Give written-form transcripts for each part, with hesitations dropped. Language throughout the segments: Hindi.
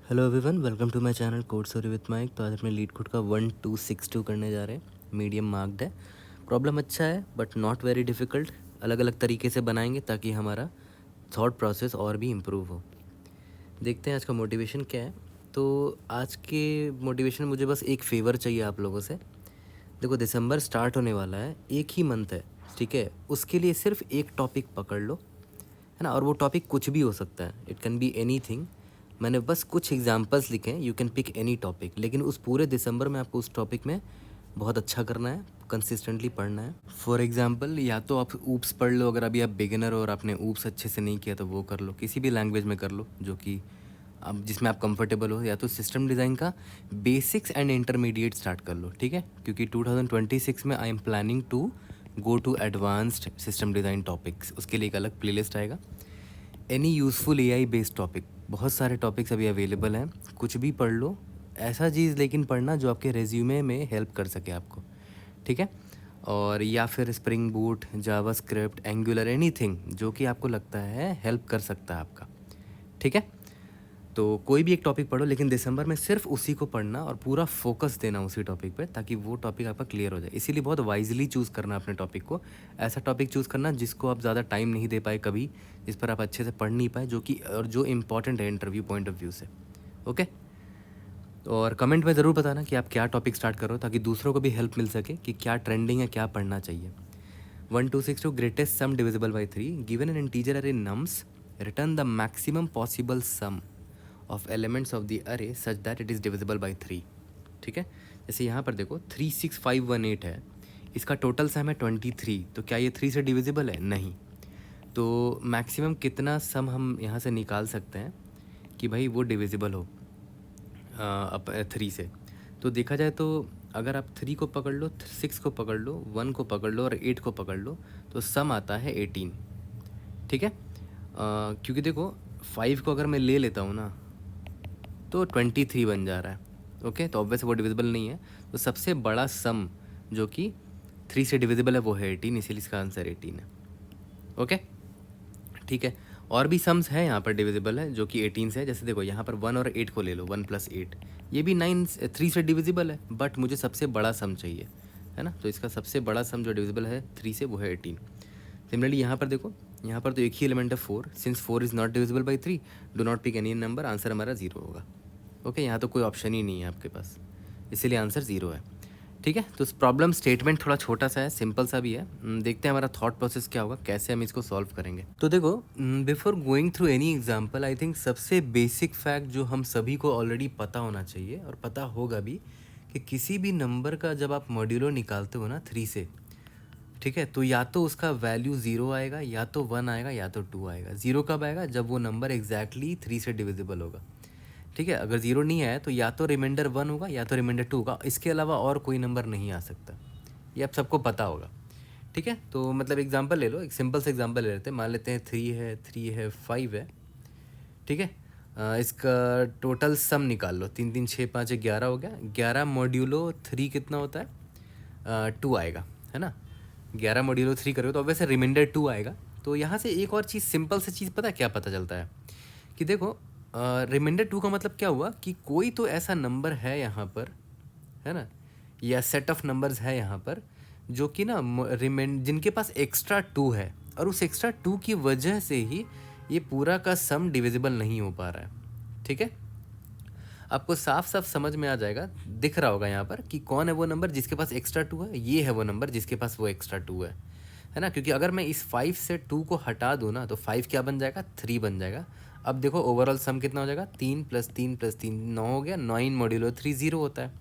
Hello everyone, welcome to my channel code story with Mike. तो आज अपने लीड कोड का 1262 करने जा रहे हैं। मीडियम मार्क्ड है। प्रॉब्लम अच्छा है बट नॉट वेरी डिफ़िकल्ट। अलग अलग तरीके से बनाएंगे ताकि हमारा थॉट प्रोसेस और भी इम्प्रूव हो। देखते हैं आज का मोटिवेशन क्या है। तो आज के मोटिवेशन मुझे बस एक फ़ेवर चाहिए आप लोगों से। देखो, दिसंबर स्टार्ट होने वाला है, एक ही मंथ है, ठीक है। उसके लिए सिर्फ एक टॉपिक पकड़ लो, है ना। और वो टॉपिक कुछ भी हो सकता है, इट कैन बी एनीथिंग। मैंने बस कुछ एग्जांपल्स लिखे हैं, you can pick any topic, लेकिन उस पूरे दिसंबर में आपको उस टॉपिक में बहुत अच्छा करना है, कंसिस्टेंटली पढ़ना है। फॉर एग्जांपल, या तो आप ऊप्स पढ़ लो, अगर अभी आप बिगिनर हो और आपने ऊप्स अच्छे से नहीं किया तो वो कर लो, किसी भी लैंग्वेज में कर लो जो कि अब जिसमें आप कंफर्टेबल हो। या तो सिस्टम डिज़ाइन का बेसिक्स एंड इंटरमीडिएट स्टार्ट कर लो, ठीक है, क्योंकि 2026 में I am planning to go to advanced system design topics. उसके लिए एक अलग प्लेलिस्ट आएगा। Any useful AI based topic, बहुत सारे टॉपिक्स अभी अवेलेबल हैं, कुछ भी पढ़ लो। ऐसा चीज़ लेकिन पढ़ना जो आपके रेज्यूमे में हेल्प कर सके आपको, ठीक है। और या फिर spring boot, JavaScript, angular, anything जो कि आपको लगता है हेल्प कर सकता है आपका, ठीक है। तो कोई भी एक टॉपिक पढ़ो, लेकिन दिसंबर में सिर्फ उसी को पढ़ना और पूरा फोकस देना उसी टॉपिक पे, ताकि वो टॉपिक आपका क्लियर हो जाए। इसीलिए बहुत वाइजली चूज़ करना अपने टॉपिक को। ऐसा टॉपिक चूज़ करना जिसको आप ज़्यादा टाइम नहीं दे पाए कभी, जिस पर आप अच्छे से पढ़ नहीं पाए, जो कि और जो इम्पॉर्टेंट है इंटरव्यू पॉइंट ऑफ व्यू से। ओके। और कमेंट में ज़रूर बताना कि आप क्या टॉपिक स्टार्ट करो, ताकि दूसरों को भी हेल्प मिल सके कि क्या ट्रेंडिंग है, क्या पढ़ना चाहिए। 1262 greatest sum divisible by 3 given an integer array nums, return the maximum possible sum of elements of the array such that it is divisible by 3, ठीक है। जैसे यहाँ पर देखो 36518 है, इसका टोटल सम है 23, तो क्या ये 3 से डिविजिबल है? नहीं। तो मैक्सिमम कितना सम हम यहाँ से निकाल सकते हैं कि भाई वो डिविजिबल हो अब 3 से। तो देखा जाए तो अगर आप 3 को पकड़ लो, 6 को पकड़ लो, 1 को पकड़ लो और 8 को पकड़ लो, तो सम आता है 18, ठीक है। क्योंकि देखो 5 को अगर मैं ले लेता हूँ ना तो 23 बन जा रहा है। ओके, तो ऑब्वियस वो डिविजिबल नहीं है। तो सबसे बड़ा सम जो कि 3 से डिविजिबल है वो है 18, इसीलिए इसका आंसर 18 है। ओके, ठीक है। और भी सम्स हैं यहाँ पर डिविजिबल है जो कि 18 से है। जैसे देखो यहाँ पर 1 और 8 को ले लो, 1 + 8, ये भी 3 से डिविजिबल है, बट मुझे सबसे बड़ा सम चाहिए, है ना। तो इसका सबसे बड़ा सम जो डिविजिबल है 3 से वो है 18। सिमिलरली यहाँ पर देखो, यहाँ पर तो एक ही एलिमेंट है 4, since 4 is not divisible by 3, do not pick any number, answer हमारा 0 होगा। ओके, यहाँ तो कोई ऑप्शन ही नहीं है आपके पास, इसीलिए आंसर 0 है, ठीक है। तो प्रॉब्लम स्टेटमेंट थोड़ा छोटा सा है, सिंपल सा भी है। देखते हैं हमारा थॉट प्रोसेस क्या होगा, कैसे हम इसको सॉल्व करेंगे। तो देखो, before going through any example, I think सबसे बेसिक फैक्ट जो हम सभी को ऑलरेडी पता होना चाहिए और पता होगा भी, कि किसी भी नंबर का जब आप मॉड्यूलो निकालते हो ना 3 से, ठीक है, तो या तो उसका वैल्यू 0 आएगा, या तो 1 आएगा, या तो 2 आएगा। 0 कब आएगा? जब वो नंबर एग्जैक्टली 3 से डिविजिबल होगा, ठीक है। अगर 0 नहीं आया तो या तो रिमाइंडर 1 होगा, या तो रिमाइंडर 2 होगा, इसके अलावा और कोई नंबर नहीं आ सकता। ये आप सबको पता होगा, ठीक है। तो मतलब एग्जांपल ले लो, एक सिंपल से एग्जांपल ले लेते हैं। मान लेते हैं 3 है 5 है, ठीक है। इसका टोटल सम निकाल लो, 3 3 6 5 11 हो गया। 11 मॉड्यूलो 3 कितना होता है? 2 आएगा, है ना। 11 मॉड्यूलो 3 करोगे तो वैसे रिमाइंडर 2 आएगा। तो यहाँ से एक और चीज़, सिंपल से चीज़ पता है क्या पता चलता है, कि देखो रिमाइंडर 2 का मतलब क्या हुआ, कि कोई तो ऐसा नंबर है यहाँ पर, है ना, या सेट ऑफ नंबर्स है यहाँ पर जो कि ना जिनके पास एक्स्ट्रा 2 है, और उस एक्स्ट्रा 2 की वजह से ही ये पूरा का सम डिविजिबल नहीं हो पा रहा है, ठीक है। आपको साफ साफ समझ में आ जाएगा, दिख रहा होगा यहाँ पर कि कौन है वो नंबर जिसके पास एक्स्ट्रा 2 है। ये है वो नंबर जिसके पास वो एक्स्ट्रा 2 है ना। क्योंकि अगर मैं इस 5 से 2 को हटा दूँ ना, तो 5 क्या बन जाएगा? 3 बन जाएगा। अब देखो ओवरऑल सम कितना हो जाएगा? 3 + 3 + 3 9 हो गया। 9 मॉड्यूलो 3 0 होता है,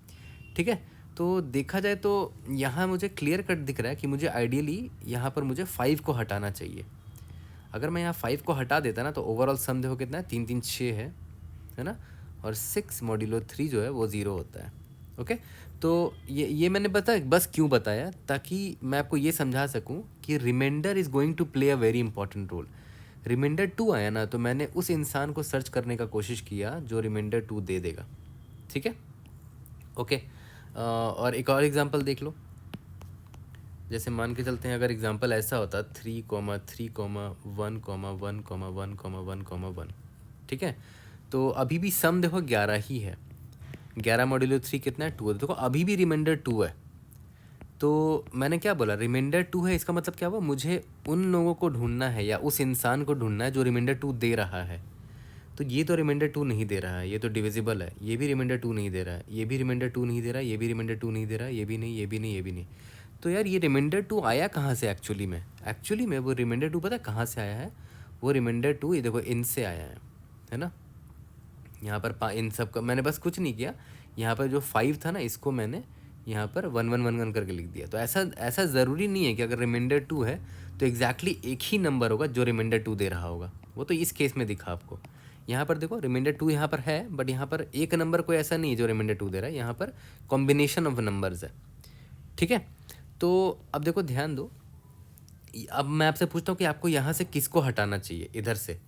ठीक है। तो देखा जाए तो यहाँ मुझे क्लियर कट दिख रहा है कि मुझे आइडियली यहाँ पर मुझे 5 को हटाना चाहिए। अगर मैं यहाँ 5 को हटा देता ना, तो ओवरऑल सम देखो कितना है? 3 3 6 है ना। और 6 मॉड्यूलो 3 जो है वो 0 होता है। ओके, तो ये मैंने बस क्यों बताया, ताकि मैं आपको ये समझा सकूं कि remainder is going to play a very important role. Remainder 2 आया ना, तो मैंने उस इंसान को सर्च करने का कोशिश किया जो रिमाइंडर 2 दे देगा, ठीक है। ओके, और एक और एग्जांपल देख लो। जैसे मान के चलते हैं, अगर एग्जांपल ऐसा होता 3, 3, 1, 1, 1, 1, 1, ठीक है। तो अभी भी सम देखो 11 ही है, 11 मॉड्यूलो 3 कितना है 2 है, देखो अभी भी रिमाइंडर 2 है। तो मैंने क्या बोला, रिमाइंडर 2 है, इसका मतलब क्या हुआ, मुझे उन लोगों को ढूंढना है या उस इंसान को ढूंढना है जो रिमाइंडर 2 दे रहा है। तो ये तो रिमाइंडर 2 नहीं दे रहा है, ये तो डिविजिबल है, ये भी रिमाइंडर 2 नहीं दे रहा है, ये भी रिमाइंडर 2 नहीं दे रहा है, ये भी रिमाइंडर 2 नहीं दे रहा है, ये भी नहीं, ये भी नहीं, ये भी नहीं। तो यार ये रिमाइंडर 2 आया कहाँ से एक्चुअली में वो रिमाइंडर 2 पता है कहाँ से आया है, वो रिमाइंडर 2 ये देखो इनसे आया है ना। यहाँ पर इन सब का मैंने बस कुछ नहीं किया, यहाँ पर जो 5 था ना इसको मैंने यहाँ पर 1 1 1 1 करके लिख दिया। तो ऐसा ज़रूरी नहीं है कि अगर रिमाइंडर 2 है तो एग्जैक्टली एक ही नंबर होगा जो रिमाइंडर 2 दे रहा होगा। वो तो इस केस में दिखा आपको। यहाँ पर देखो रिमाइंडर 2 यहाँ पर है, बट यहाँ पर एक नंबर कोई ऐसा नहीं है जो रिमाइंडर 2 दे रहा है, यहाँ पर कॉम्बिनेशन ऑफ नंबर्स है। ठीक है, तो अब देखो ध्यान दो, अब मैं आपसे पूछता हूँ कि आपको यहाँ से किसको हटाना चाहिए, इधर से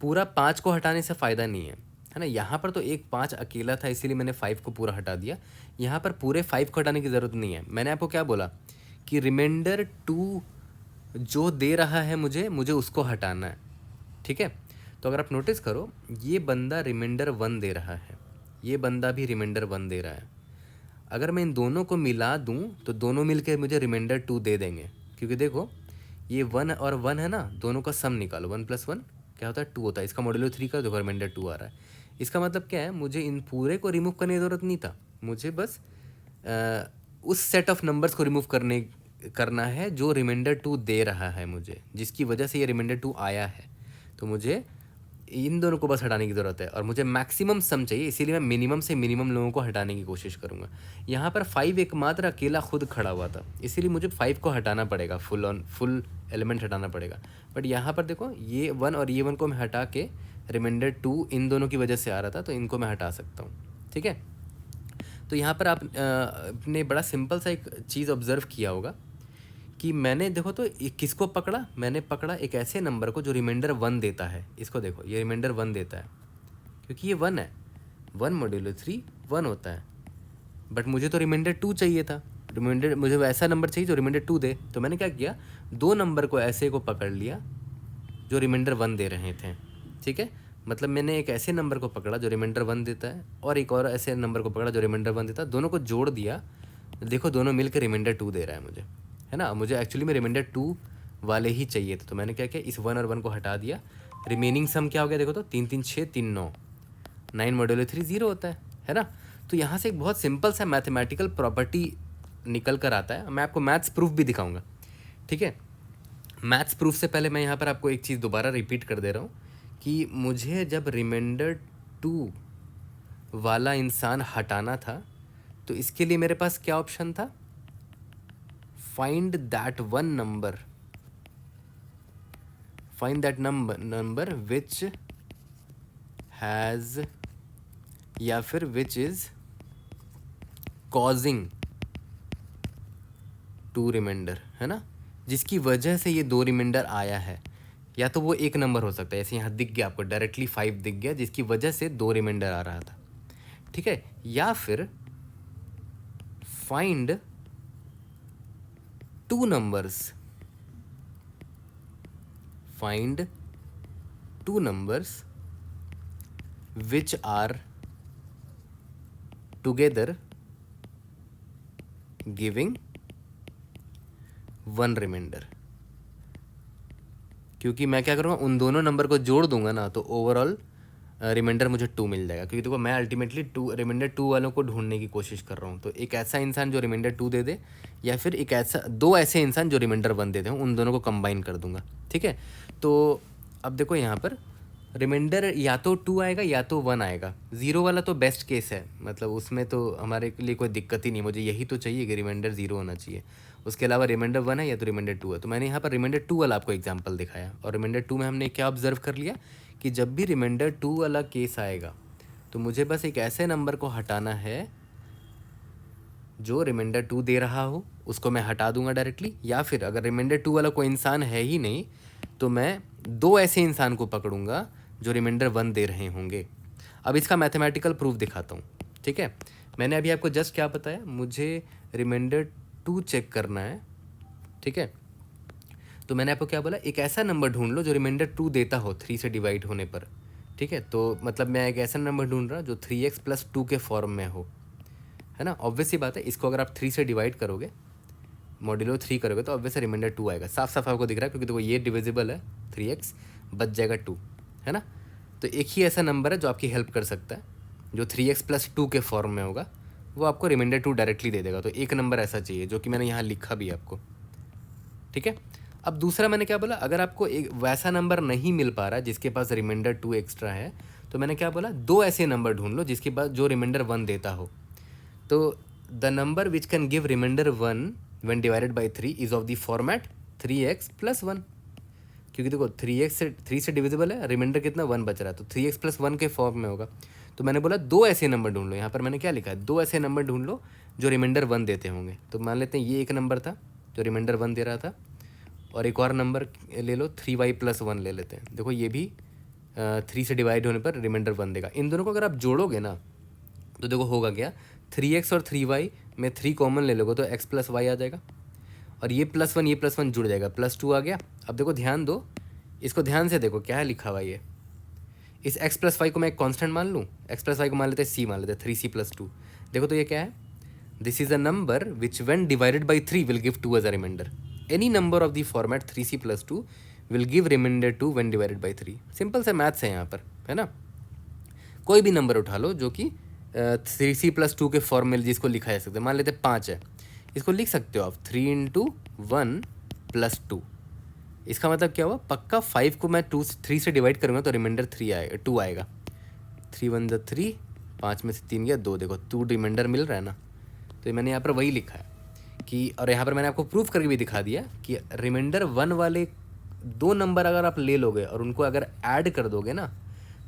पूरा 5 को हटाने से फ़ायदा नहीं है ना। यहाँ पर तो एक 5 अकेला था इसीलिए मैंने 5 को पूरा हटा दिया, यहाँ पर पूरे 5 को हटाने की ज़रूरत नहीं है। मैंने आपको क्या बोला कि रिमाइंडर 2 जो दे रहा है मुझे उसको हटाना है। ठीक है, तो अगर आप नोटिस करो ये बंदा रिमाइंडर 1 दे रहा है, ये बंदा भी रिमाइंडर 1 दे रहा है। अगर मैं इन दोनों को मिला दूं तो दोनों मिलकर मुझे रिमाइंडर 2 दे देंगे, क्योंकि देखो ये 1 और 1 है ना, दोनों का सम निकालो, 1 + 1 क्या होता है 2 होता है। इसका मॉड्यूलो 3 का देखो रिमाइंडर 2 आ रहा है। इसका मतलब क्या है, मुझे इन पूरे को रिमूव करने की ज़रूरत नहीं था, मुझे बस उस सेट ऑफ नंबर्स को रिमूव करना है जो रिमाइंडर 2 दे रहा है मुझे, जिसकी वजह से ये रिमाइंडर 2 आया है। तो मुझे इन दोनों को बस हटाने की ज़रूरत है और मुझे मैक्सिमम सम चाहिए, इसीलिए मैं मिनिमम से मिनिमम लोगों को हटाने की कोशिश करूँगा। यहाँ पर 5 एकमात्र अकेला खुद खड़ा हुआ था, इसीलिए मुझे 5 को हटाना पड़ेगा, फुल एलिमेंट हटाना पड़ेगा। बट यहाँ पर देखो ये 1 और ये 1 को मैं हटा के रिमाइंडर 2 इन दोनों की वजह से आ रहा था, तो इनको मैं हटा सकता हूँ। ठीक है, तो यहाँ पर आपने बड़ा सिंपल सा एक चीज़ ऑब्ज़र्व किया होगा कि मैंने देखो तो किसको पकड़ा, मैंने पकड़ा एक ऐसे नंबर को जो रिमाइंडर 1 देता है। इसको देखो ये रिमाइंडर 1 देता है क्योंकि ये 1 है, 1 मॉड्यूलो 3 1 होता है, बट मुझे तो रिमाइंडर 2 चाहिए था, रिमाइंडर मुझे वैसा नंबर चाहिए जो रिमाइंडर 2 दे। तो मैंने क्या किया, दो नंबर को ऐसे को पकड़ लिया जो रिमाइंडर 1 दे रहे थे। ठीक है, मतलब मैंने एक ऐसे नंबर को पकड़ा जो रिमाइंडर 1 देता है और एक और ऐसे नंबर को पकड़ा जो रिमाइंडर 1 देता है, दोनों को जोड़ दिया, देखो दोनों मिलकर रिमाइंडर 2 दे रहा है मुझे, है ना। मुझे एक्चुअली में रिमाइंडर 2 वाले ही चाहिए थे, तो मैंने क्या किया, इस 1 और 1 को हटा दिया। रिमेनिंग सम क्या हो गया देखो तो 3 3 6 3 9, 9 मॉड्यूलो 3 0 होता है ना। तो यहाँ से एक बहुत सिंपल सा मैथमेटिकल प्रॉपर्टी निकल कर आता है। मैं आपको मैथ्स प्रूफ भी दिखाऊंगा। ठीक है, मैथ्स प्रूफ से पहले मैं यहाँ पर आपको एक चीज़ दोबारा रिपीट कर दे रहा हूँ कि मुझे जब रिमाइंडर 2 वाला इंसान हटाना था तो इसके लिए मेरे पास क्या ऑप्शन था, find that number which has या फिर विच इज़ कॉजिंग 2 रिमाइंडर, है ना, जिसकी वजह से ये 2 रिमाइंडर आया है। या तो वो एक नंबर हो सकता है, ऐसे यहाँ दिख गया आपको डायरेक्टली 5 दिख गया जिसकी वजह से 2 रिमाइंडर आ रहा था। ठीक है, या फिर find 2 numbers, find 2 numbers which are together giving 1 remainder. क्योंकि मैं क्या करूँगा, उन दोनों नंबर को जोड़ दूंगा ना तो ओवरऑल रिमाइंडर मुझे 2 मिल जाएगा, क्योंकि देखो मैं अल्टीमेटली रिमाइंडर 2 वालों को ढूंढने की कोशिश कर रहा हूँ। तो एक ऐसा इंसान जो रिमाइंडर 2 दे दे या फिर एक ऐसा 2 ऐसे इंसान जो रिमाइंडर 1 दे दे, उन दोनों को कंबाइन कर दूंगा। ठीक है, तो अब देखो यहाँ पर रिमाइंडर या तो 2 आएगा या तो 1 आएगा। 0 वाला तो बेस्ट केस है, मतलब उसमें तो हमारे लिए कोई दिक्कत ही नहीं, मुझे यही तो चाहिए कि रिमाइंडर 0 होना चाहिए। उसके अलावा रिमाइंडर 1 है या तो रिमाइंडर 2 है। तो मैंने यहाँ पर रिमाइंडर 2 वाला आपको एग्जांपल दिखाया, और रिमाइंडर 2 में हमने क्या ऑब्जर्व कर लिया कि जब भी रिमाइंडर 2 वाला केस आएगा तो मुझे बस एक ऐसे नंबर को हटाना है जो रिमाइंडर 2 दे रहा हो, उसको मैं हटा दूंगा डायरेक्टली। या फिर अगर रिमाइंडर 2 वाला कोई इंसान है ही नहीं तो मैं 2 ऐसे इंसान को पकड़ूंगा जो रिमाइंडर 1 दे रहे होंगे। अब इसका मैथमेटिकल प्रूफ दिखाता हूँ। ठीक है, मैंने अभी आपको जस्ट क्या बताया, मुझे रिमाइंडर 2 चेक करना है। ठीक है, तो मैंने आपको क्या बोला, एक ऐसा नंबर ढूंढ लो जो रिमाइंडर 2 देता हो 3 से डिवाइड होने पर। ठीक है, तो मतलब मैं एक ऐसा नंबर ढूंढ रहा हूँ जो 3x प्लस 2 के फॉर्म में हो, है ना। ऑब्वियस सी बात है, इसको अगर आप 3 से डिवाइड करोगे, मॉड्यूलो 3 करोगे, तो ऑब्वियस रिमाइंडर 2 आएगा। साफ साफ आपको दिख रहा है, क्योंकि देखो ये डिविजिबल है, 3x बच जाएगा 2, है ना। तो एक ही ऐसा नंबर है जो आपकी हेल्प कर सकता है, जो 3x प्लस 2 के फॉर्म में होगा, वो आपको रिमाइंडर 2 डायरेक्टली दे देगा। तो एक नंबर ऐसा चाहिए जो कि मैंने यहाँ लिखा भी आपको, ठीक है। अब दूसरा मैंने क्या बोला, अगर आपको एक वैसा नंबर नहीं मिल पा रहा जिसके पास रिमाइंडर 2 एक्स्ट्रा है, तो मैंने क्या बोला, 2 ऐसे नंबर ढूंढ लो जिसके पास जो रिमाइंडर 1 देता हो। तो the number which can give remainder 1 when divided by 3 is of the format 3x plus 1, क्योंकि देखो 3 से डिविजिबल है, रिमाइंडर कितना 1 बच रहा है, तो 3x प्लस 1 के फॉर्म में होगा। तो मैंने बोला 2 ऐसे नंबर ढूंढ लो, यहाँ पर मैंने क्या लिखा है, 2 ऐसे नंबर ढूंढ लो जो रिमाइंडर 1 देते होंगे। तो मान लेते हैं ये एक नंबर था जो रिमाइंडर 1 दे रहा था, और एक और नंबर ले लो 3y प्लस 1 ले लेते हैं। देखो ये भी 3 से डिवाइड होने पर रिमाइंडर 1 देगा। इन दोनों को अगर आप जोड़ोगे ना, तो देखो होगा क्या, 3x और 3y में 3 कॉमन ले लोगे तो x प्लस वाई आ जाएगा, और ये प्लस 1 जुड़ जाएगा, प्लस 2 आ गया। अब देखो ध्यान दो, इसको ध्यान से देखो क्या है लिखा हुआ ये। इस x प्लस वाई को मैं एक कॉन्स्टेंट मान लूँ, x प्लस वाई को मान लेते हैं c, मान लेते हैं 3c प्लस 2। देखो तो ये क्या है, this is a number which when divided by 3 will give 2 as a remainder. Any number of the format 3c plus 2 will give remainder 2 when divided by 3। Simple से मैथ्स है यहाँ पर, है ना। कोई भी नंबर उठा लो जो कि 3c प्लस 2 के फॉर्म में जिसको लिखा जा सकता है, मान लेते हैं 5 है, इसको लिख सकते हो आप 3 इंटू 1 प्लस 2। इसका मतलब क्या हुआ, पक्का 5 को मैं 3 से डिवाइड करूँगा तो रिमाइंडर 2 आएगा। 3 1 ज़ा 3, 5 में से 3 गया 2, देखो 2 रिमाइंडर मिल रहा है ना। तो ये मैंने यहाँ पर वही लिखा है कि, और यहाँ पर मैंने आपको प्रूफ करके भी दिखा दिया कि रिमाइंडर 1 वाले 2 नंबर अगर आप ले लोगे और उनको अगर ऐड कर दोगे ना,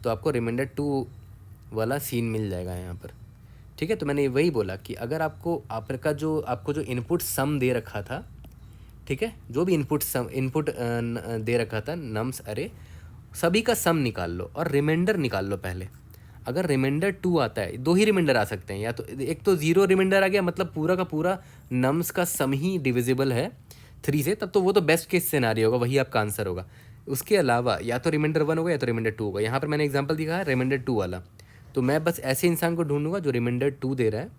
तो आपको रिमाइंडर 2 वाला सीन मिल जाएगा यहाँ पर, ठीक है। तो मैंने वही बोला कि अगर आपको आपको जो इनपुट सम दे रखा था, ठीक है, जो भी इनपुट दे रखा था नम्स अरे, सभी का सम निकाल लो और रिमाइंडर निकाल लो पहले। अगर रिमाइंडर 2 आता है, 2 ही रिमाइंडर आ सकते हैं, या तो एक तो 0 रिमाइंडर आ गया, मतलब पूरा का पूरा नम्स का सम ही डिविजिबल है 3 से, तब तो वो तो बेस्ट केस सिनेरियो होगा, वही आपका आंसर होगा। उसके अलावा या तो रिमाइंडर 1 होगा या तो रिमाइंडर 2 होगा। यहाँ पर मैंने एग्जाम्पल दिखा है रिमाइंडर 2 वाला, तो मैं बस ऐसे इंसान को ढूंढूंगा जो रिमाइंडर 2 दे रहा है,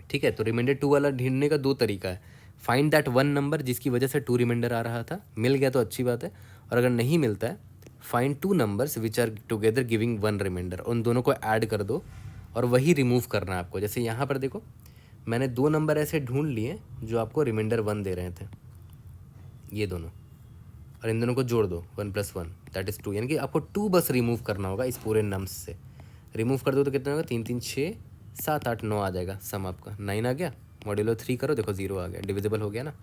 ठीक है। तो रिमाइंडर 2 वाला ढूंढने का 2 तरीका है, फाइंड दैट 1 नंबर जिसकी वजह से 2 रिमाइंडर आ रहा था, मिल गया तो अच्छी बात है, और अगर नहीं मिलता है find 2 numbers which are together giving 1 remainder, उन दोनों को ऐड कर दो और वही रिमूव करना है आपको। जैसे यहाँ पर देखो मैंने 2 नंबर ऐसे ढूंढ लिए जो आपको रिमाइंडर 1 दे रहे थे, ये दोनों, और इन दोनों को जोड़ दो 1 + 1 दैट इज़ 2, यानी कि आपको 2 बस रिमूव करना होगा इस पूरे नम्स से। रिमूव कर दो तो कितना होगा, 3 3 6 7 8 9 आ जाएगा, सम आपका 9 आ गया। मॉड्यूलो 3 करो, देखो 0 आ गया, डिविजिबल हो गया ना,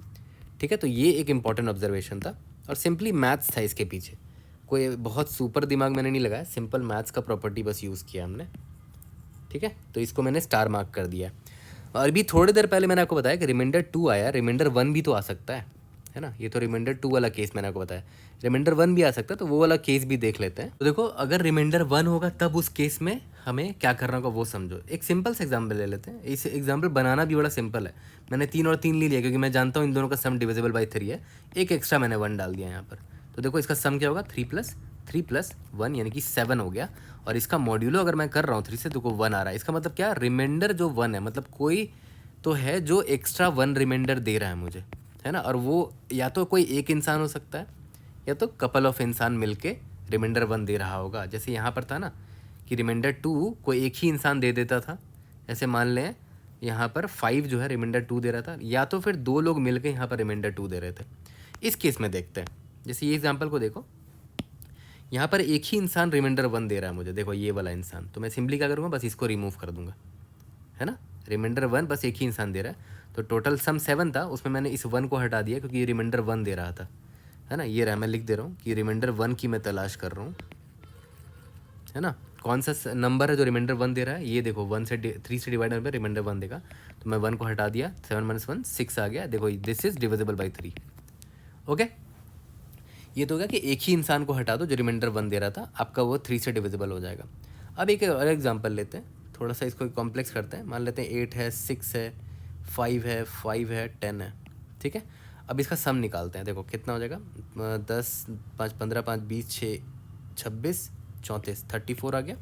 ठीक है। तो ये एक इंपॉर्टेंट ऑब्जर्वेशन था और सिंपली मैथ्स था इसके पीछे, कोई बहुत सुपर दिमाग मैंने नहीं लगाया, सिंपल मैथ्स का प्रॉपर्टी बस यूज़ किया हमने, ठीक है। तो इसको मैंने स्टार मार्क कर दिया। और अभी थोड़ी देर पहले मैंने आपको बताया कि रिमाइंडर 2 आया, रिमाइंडर 1 भी तो आ सकता है ना। ये तो रिमाइंडर 2 वाला केस मैंने आपको बताया, रिमाइंडर 1 भी आ सकता है, तो वो वाला केस भी देख लेते हैं। तो देखो अगर रिमाइंडर 1 होगा तब उस केस में हमें क्या करना होगा वो समझो। एक सिंपल सा एग्जाम्पल ले लेते हैं, इस एग्जाम्पल बनाना भी बड़ा सिंपल है। मैंने 3 और 3 ले लिया क्योंकि मैं जानता हूँ इन दोनों का सम डिविजिबल बाई 3 है, एक एक्स्ट्रा मैंने 1 डाल दिया यहाँ पर। तो देखो इसका सम क्या होगा, 3 + 1 यानी कि 7 हो गया, और इसका मॉड्यूलो अगर मैं कर रहा हूँ 3 से, देखो 1 आ रहा है। इसका मतलब क्या, रिमाइंडर जो 1 है, मतलब कोई तो है जो एक्स्ट्रा 1 रिमाइंडर दे रहा है मुझे, है ना। और वो या तो कोई एक इंसान हो सकता है या तो कपल ऑफ इंसान मिलके रिमाइंडर 1 दे रहा होगा। जैसे यहाँ पर था ना कि रिमाइंडर 2 कोई एक ही इंसान दे देता था, ऐसे मान लें यहाँ पर 5 जो है रिमाइंडर 2 दे रहा था, या तो फिर 2 लोग मिलके यहाँ पर रिमाइंडर 2 दे रहे थे। इस केस में देखते हैं, जैसे ये एग्जाम्पल को देखो, यहाँ पर एक ही इंसान रिमाइंडर 1 दे रहा है मुझे, देखो ये वाला इंसान, तो मैं सिंपली क्या करूँगा, बस इसको रिमूव कर दूंगा, है ना। रिमाइंडर 1 बस एक ही इंसान दे रहा है, तो टोटल सम 7 था, उसमें मैंने इस 1 को हटा दिया क्योंकि ये रिमाइंडर 1 दे रहा था, है ना। ये रहा, मैं लिख दे रहा हूँ कि रिमाइंडर 1 की मैं तलाश कर रहा हूँ, है ना। कौन सा नंबर है जो रिमाइंडर 1 दे रहा है, ये देखो 3 से डिवाइड होने पर रिमाइंडर 1 देगा, तो मैं 1 को हटा दिया, 7 - 1 6 आ गया, देखो this is divisible by 3। Okay, ये तो हो गया कि एक ही इंसान को हटा दो जो रिमाइंडर 1 दे रहा था, आपका वो 3 से डिविजिबल हो जाएगा। अब एक और एग्जाम्पल लेते हैं, थोड़ा सा इसको कॉम्प्लेक्स करते हैं। मान लेते हैं 8 है, 6 है, 5 है, 5 है, 10 है, ठीक है। अब इसका सम निकालते हैं, देखो कितना हो जाएगा, 10 5 15 5 20 6 26 34, 34 आ गया।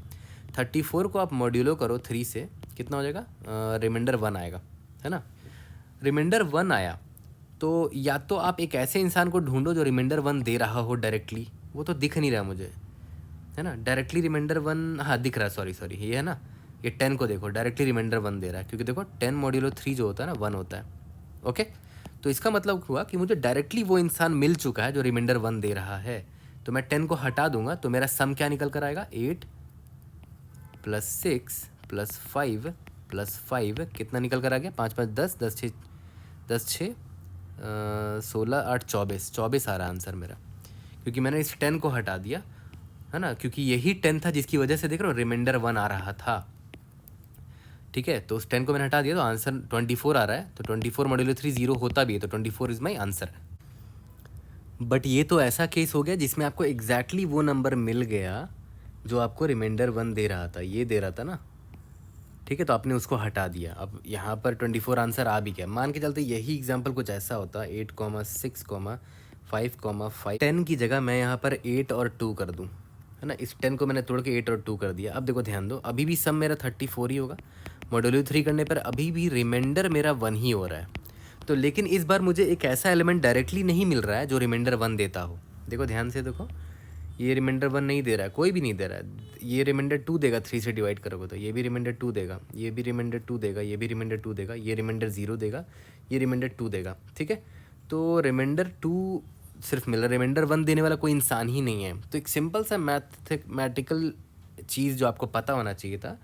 34 को आप मॉड्यूलो करो 3 से, कितना हो जाएगा, रिमाइंडर 1 आएगा, है ना। रिमाइंडर 1 आया तो या तो आप एक ऐसे इंसान को ढूंढो जो रिमाइंडर 1 दे रहा हो डायरेक्टली, वो तो दिख नहीं रहा मुझे, है ना। डायरेक्टली रिमाइंडर 1, हाँ दिख रहा है, सॉरी ये है ना, ये 10 को देखो, डायरेक्टली रिमाइंडर 1 दे रहा है, क्योंकि देखो 10 मॉड्यूलो 3 जो होता है ना 1 होता है। ओके, तो इसका मतलब हुआ कि मुझे डायरेक्टली वो इंसान मिल चुका है जो रिमाइंडर 1 दे रहा है। तो मैं 10 को हटा दूंगा तो मेरा सम क्या निकल कर आएगा, 8 + 6 + 5 + 5 कितना निकल कर आ गया, 5 5 10, 10 6 16 8 24, 24 आ रहा आंसर मेरा, क्योंकि मैंने इस 10 को हटा दिया, है ना, क्योंकि यही 10 था जिसकी वजह से देख रहे हो रिमाइंडर 1 आ रहा था। ठीक है, तो उस 10 को मैंने हटा दिया तो आंसर 24 आ रहा है। तो 24 मॉड्यूलो 3 0 होता भी है, तो 24 इज माई आंसर। बट ये तो ऐसा केस हो गया जिसमें आपको एग्जैक्टली वो नंबर मिल गया जो आपको रिमाइंडर 1 दे रहा था, ये दे रहा था ना। ठीक है, तो आपने उसको हटा दिया, अब यहाँ पर 24 आंसर आ भी गया। मान के चलते यही एग्जाम्पल कुछ ऐसा होता, 8, 6, 5, 5, 10 की जगह मैं यहाँ पर 8 और 2 कर दूँ, है ना। इस 10 को मैंने तोड़ के 8 और 2 कर दिया। अब देखो ध्यान दो, अभी भी सम मेरा 34 ही होगा, मॉड्यूलो 3 करने पर अभी भी रिमाइंडर मेरा 1 ही हो रहा है। तो लेकिन इस बार मुझे एक ऐसा एलिमेंट डायरेक्टली नहीं मिल रहा है जो रिमाइंडर 1 देता हो। देखो ध्यान से देखो, ये रिमाइंडर 1 नहीं दे रहा है, कोई भी नहीं दे रहा है। ये रिमाइंडर 2 देगा 3 से डिवाइड करोगे तो, ये भी रिमाइंडर 2 देगा, ये भी रिमाइंडर 2 देगा, ये भी रिमाइंडर 2 देगा, ये रिमाइंडर 0 देगा, ये रिमाइंडर 2 देगा। ठीक है, तो रिमाइंडर 2 सिर्फ मिल रहा, रिमाइंडर 1 देने वाला कोई इंसान ही नहीं है। तो एक सिंपल सा मैथमेटिकल चीज़ जो आपको पता होना चाहिए था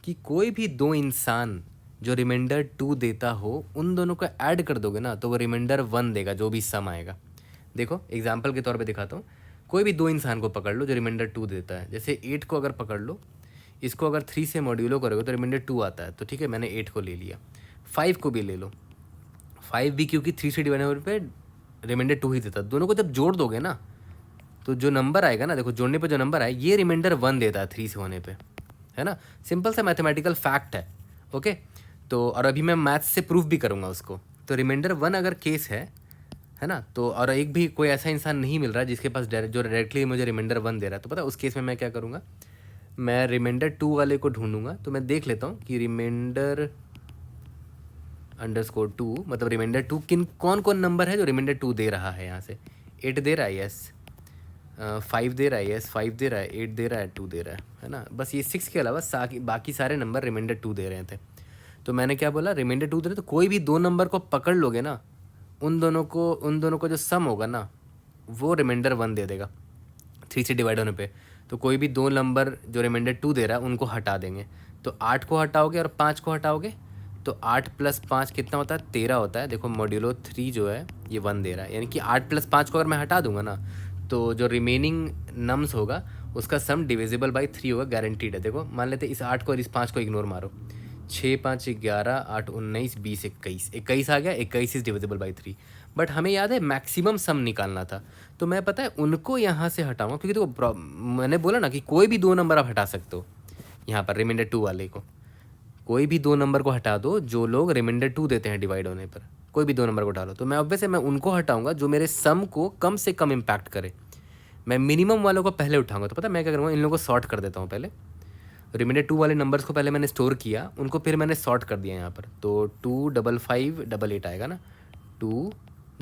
कि कोई भी दो इंसान जो रिमाइंडर 2 देता हो, उन दोनों को ऐड कर दोगे ना तो वो रिमाइंडर 1 देगा, जो भी सम आएगा। देखो एग्जाम्पल के तौर पे दिखाता हूँ, कोई भी दो इंसान को पकड़ लो जो रिमाइंडर 2 देता है। जैसे 8 को अगर पकड़ लो, इसको अगर 3 से मॉड्यूलो करोगे तो रिमाइंडर 2 आता है, तो ठीक है मैंने 8 को ले लिया। 5 को भी ले लो, 5 भी क्योंकि 3 से डिवाइड होने पे रिमाइंडर 2 ही देता है। दोनों को जब जोड़ दोगे ना तो जो नंबर आएगा ना, देखो जोड़ने पे जो नंबर आए, ये रिमाइंडर 1 देता है 3 से होने पे, है ना। सिंपल सा मैथमेटिकल फैक्ट है। ओके, तो और अभी मैं मैथ्स से प्रूफ भी करूँगा उसको। तो रिमाइंडर 1 अगर केस है ना, तो और एक भी कोई ऐसा इंसान नहीं मिल रहा है जिसके पास जो डायरेक्टली मुझे रिमाइंडर 1 दे रहा है, तो पता है उस केस में मैं क्या करूँगा, मैं रिमाइंडर 2 वाले को ढूंढूंगा। तो मैं देख लेता हूँ कि रिमाइंडर _2 मतलब रिमाइंडर 2 कौन कौन नंबर है जो रिमाइंडर 2 दे रहा है। यहाँ से 8 दे रहा है, यस, 5 दे रहा है, यस 5 दे रहा है, 8 दे रहा है, 2 दे रहा है ना। बस ये 6 के अलावा बाकी सारे नंबर रिमाइंडर 2 दे रहे थे। तो मैंने क्या बोला, रिमाइंडर 2 दे रहे, तो कोई भी दो नंबर को पकड़ लोगे ना, उन दोनों को जो सम होगा ना वो रिमाइंडर 1 दे देगा 3 से डिवाइड होने पे। तो कोई भी दो नंबर जो रिमाइंडर 2 दे रहा है उनको हटा देंगे। तो 8 को हटाओगे और 5 को हटाओगे तो 8 + 5 कितना होता है, 13 होता है। देखो मॉड्यूलो 3 जो है ये 1 दे रहा है, यानी कि 8 + 5 को अगर मैं हटा दूंगा ना तो जो रिमेनिंग नम्स होगा उसका सम डिविजिबल बाई 3 होगा, गारंटीड है। देखो मान लेते इस 8 को और इस 5 को इग्नोर मारो, 6 5 11 8 19 20 21 21 आ गया, 21 इज डिविजिबल बाई 3। बट हमें याद है मैक्सिमम सम निकालना था, तो मैं पता है उनको यहाँ से हटाऊंगा, क्योंकि देखो मैंने बोला ना कि कोई भी दो नंबर आप हटा सकते हो। यहाँ पर रिमाइंडर 2 वाले को, कोई भी दो नंबर को हटा दो जो लोग रिमाइंडर 2 देते हैं डिवाइड होने पर, कोई भी दो नंबर को हटा लो। तो मैं ऑब्वियसली मैं उनको हटाऊंगा जो मेरे सम को कम से कम इम्पैक्ट करे। मैं मिनिमम वालों को पहले उठाऊंगा। तो पता है मैं क्या करूँगा, इन लोगों को सॉर्ट कर देता हूँ पहले। रिमाइंडर 2 वाले नंबर्स को पहले मैंने स्टोर किया, उनको फिर मैंने सॉर्ट कर दिया यहाँ पर। तो 2 5 5 8 8 आएगा ना, 2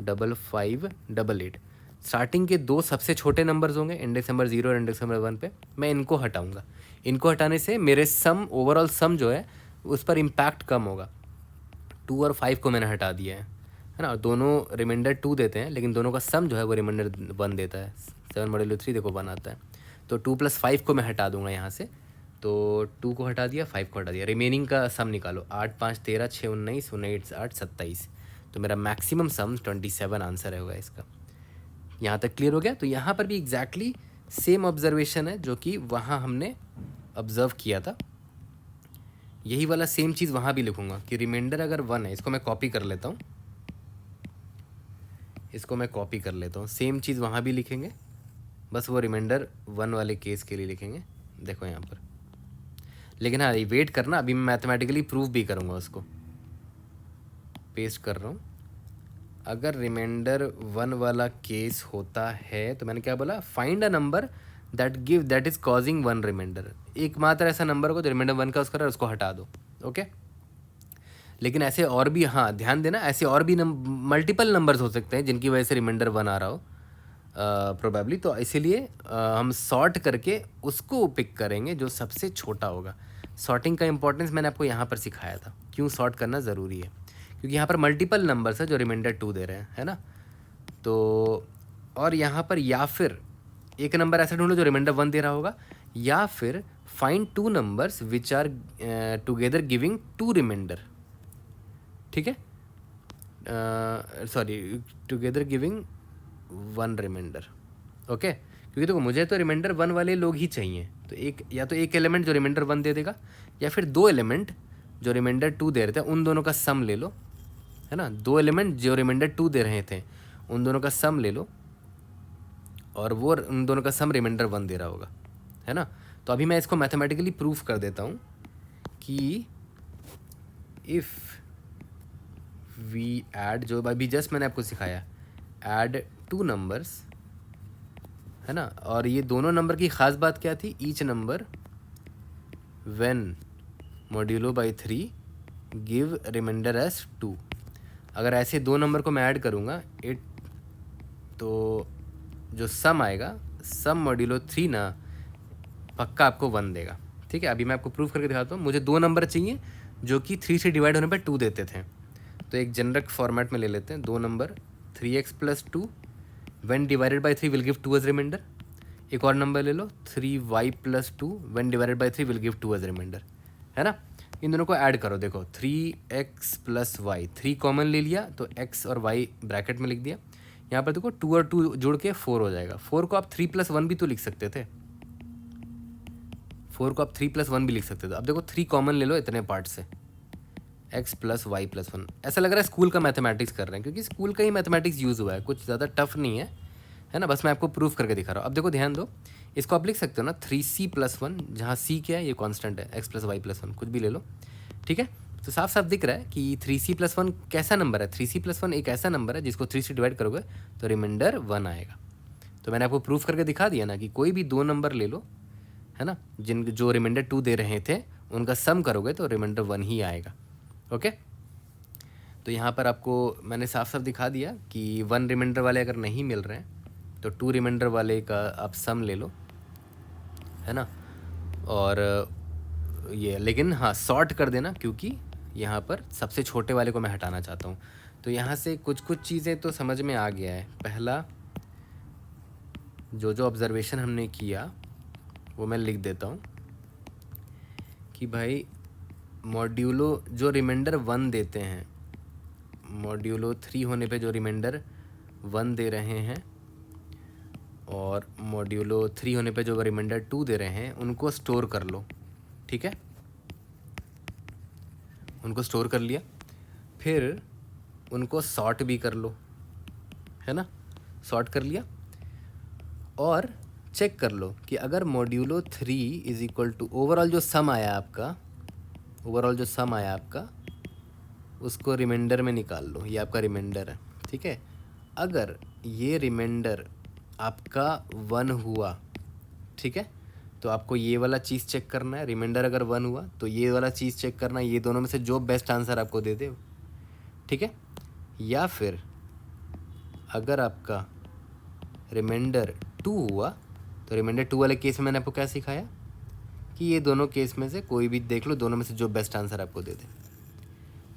5 5 8 8। स्टार्टिंग के दो सबसे छोटे नंबर्स होंगे, इंडेक्स नंबर 0 और इंडेक्स नंबर 1 पे, मैं इनको हटाऊंगा। इनको हटाने से मेरे सम, ओवरऑल सम जो है उस पर इम्पैक्ट कम होगा। 2 और 5 को मैंने हटा दिया है ना। दोनों रिमाइंडर 2 देते हैं लेकिन दोनों का सम जो है वो रिमाइंडर 1 देता है। 7 मॉड्यूलो 3 देखो 1 आता है। तो 2 + 5 को मैं हटा दूंगा यहाँ से। तो 2 को हटा दिया, 5 को हटा दिया, रिमेनिंग का सम निकालो। 8 5 13 6 19 19 8 27। तो मेरा मैक्सिमम सम 27 आंसर होगा इसका। यहाँ तक क्लियर हो गया। तो यहाँ पर भी एग्जैक्टली सेम ऑब्जर्वेशन है जो कि वहाँ हमने ऑब्जर्व किया था, यही वाला सेम चीज़ वहाँ भी लिखूँगा कि रिमाइंडर अगर 1 है, इसको मैं कॉपी कर लेता हूँ, सेम चीज़ वहाँ भी लिखेंगे, बस वो रिमाइंडर 1 वाले केस के लिए लिखेंगे। देखो यहाँ पर, लेकिन हाँ वेट करना, अभी मैं मैथमेटिकली प्रूफ भी करूँगा उसको। पेस्ट कर रहा हूँ। अगर रिमाइंडर 1 वाला केस होता है तो मैंने क्या बोला, find a number that is causing one remainder. एकमात्र ऐसा नंबर को जो रिमाइंडर 1 का उसका उसको हटा दो। ओके, लेकिन ऐसे और भी, हाँ ध्यान देना, ऐसे और भी मल्टीपल नंबर्स हो सकते हैं जिनकी वजह से रिमाइंडर 1 आ रहा हो प्रोबेबली। तो इसीलिए हम सॉर्ट करके उसको पिक करेंगे जो सबसे छोटा होगा। सॉर्टिंग का इंपॉर्टेंस मैंने आपको यहाँ पर सिखाया था, क्यों सॉर्ट करना ज़रूरी है, क्योंकि यहाँ पर मल्टीपल नंबर्स है जो रिमाइंडर 2 दे रहे हैं, है ना। तो और यहाँ पर या फिर एक नंबर ऐसा ढूंढो जो रिमाइंडर 1 दे रहा होगा, या फिर find 2 numbers which are together giving 2 remainder. ठीक है, sorry, together giving 1 remainder. Okay, क्योंकि देखो मुझे तो रिमाइंडर 1 वाले लोग ही चाहिए, तो एक या तो एक एलिमेंट जो रिमाइंडर 1 दे देगा, या फिर 2 एलिमेंट जो रिमाइंडर 2 दे रहे थे उन दोनों का सम ले लो, है ना। 2 एलिमेंट जो रिमाइंडर 2 दे रहे थे उन दोनों का सम ले लो, और वो उन दोनों का सम रिमाइंडर 1 दे रहा होगा, है ना। तो अभी मैं इसको मैथमेटिकली प्रूफ कर देता हूँ कि इफ़ वी ऐड, जो अभी जस्ट मैंने आपको सिखाया, ऐड 2 नंबर्स, है ना। और ये दोनों नंबर की ख़ास बात क्या थी, each number when modulo by 3 give remainder as 2। अगर ऐसे 2 नंबर को मैं ऐड करूँगा इट, तो जो सम आएगा, सम मॉड्यूलो 3 ना पक्का आपको 1 देगा। ठीक है, अभी मैं आपको प्रूफ करके दिखाता हूँ। मुझे 2 नंबर चाहिए जो कि 3 से डिवाइड होने पर 2 देते थे, तो एक जनरिक फॉर्मेट में ले लेते हैं। 2 number 3x + 2 when divided by 3 will give 2 as remainder. एक और नंबर ले लो 3y + 2 when divided by 3 will give 2 as remainder, है ना। इन दोनों को ऐड करो, देखो 3x + y, 3 कॉमन ले लिया तो x और y ब्रैकेट में लिख दिया। यहाँ पर देखो 2 और 2 जुड़ के 4 हो जाएगा। 4 को आप 3 + 1 भी तो लिख सकते थे, 4 को आप 3 + 1 भी लिख सकते थे। अब देखो 3 कॉमन ले लो इतने पार्ट से, x + y + 1। ऐसा लग रहा है स्कूल का मैथमेटिक्स कर रहे हैं, क्योंकि स्कूल का ही मैथमेटिक्स यूज़ हुआ है, कुछ ज़्यादा टफ नहीं है ना। बस मैं आपको प्रूफ करके दिखा रहा हूँ। अब देखो ध्यान दो, इसको आप लिख सकते हो ना 3c + 1, जहाँ c क्या है, ये कांस्टेंट है, x + y + 1 कुछ भी ले लो। ठीक है, तो साफ साफ दिख रहा है कि 3c + 1 कैसा नंबर है। 3c + 1 एक ऐसा नंबर है जिसको 3 से डिवाइड करोगे तो रिमाइंडर 1 आएगा। तो मैंने आपको प्रूफ करके दिखा दिया ना कि कोई भी 2 नंबर ले लो, है ना, जो रिमाइंडर 2 दे रहे थे उनका सम करोगे तो रिमाइंडर 1 ही आएगा। ओके, तो यहाँ पर आपको मैंने साफ साफ दिखा दिया कि 1 रिमाइंडर वाले अगर नहीं मिल रहे हैं तो 2 रिमाइंडर वाले का आप सम ले लो, है ना। और ये, लेकिन हाँ सॉर्ट कर देना, क्योंकि यहाँ पर सबसे छोटे वाले को मैं हटाना चाहता हूँ। तो यहाँ से कुछ चीज़ें तो समझ में आ गया है। पहला जो ऑब्जर्वेशन हमने किया वो मैं लिख देता हूँ कि भाई मॉड्यूलो जो रिमाइंडर 1 देते हैं, मॉड्यूलो 3 होने पे जो रिमाइंडर 1 दे रहे हैं और मॉड्यूलो 3 होने पे जो रिमाइंडर 2 दे रहे हैं, उनको स्टोर कर लो। ठीक है, उनको स्टोर कर लिया, फिर उनको सॉर्ट भी कर लो, है ना। सॉर्ट कर लिया और चेक कर लो कि अगर मॉड्यूलो 3 = ओवरऑल जो सम आया आपका, ओवरऑल जो सम आया आपका उसको रिमाइंडर में निकाल लो। ये आपका रिमाइंडर है, ठीक है। अगर ये रिमाइंडर आपका 1 हुआ, ठीक है, तो आपको ये वाला चीज़ चेक करना है। रिमाइंडर अगर 1 हुआ तो ये वाला चीज़ चेक करना है, ये दोनों में से जो बेस्ट आंसर आपको दे दे, ठीक है। या फिर अगर आपका रिमाइंडर 2 हुआ तो रिमाइंडर 2 वाले केस में मैंने आपको क्या सिखाया कि ये दोनों केस में से कोई भी देख लो, दोनों में से जो बेस्ट आंसर आपको दे दे।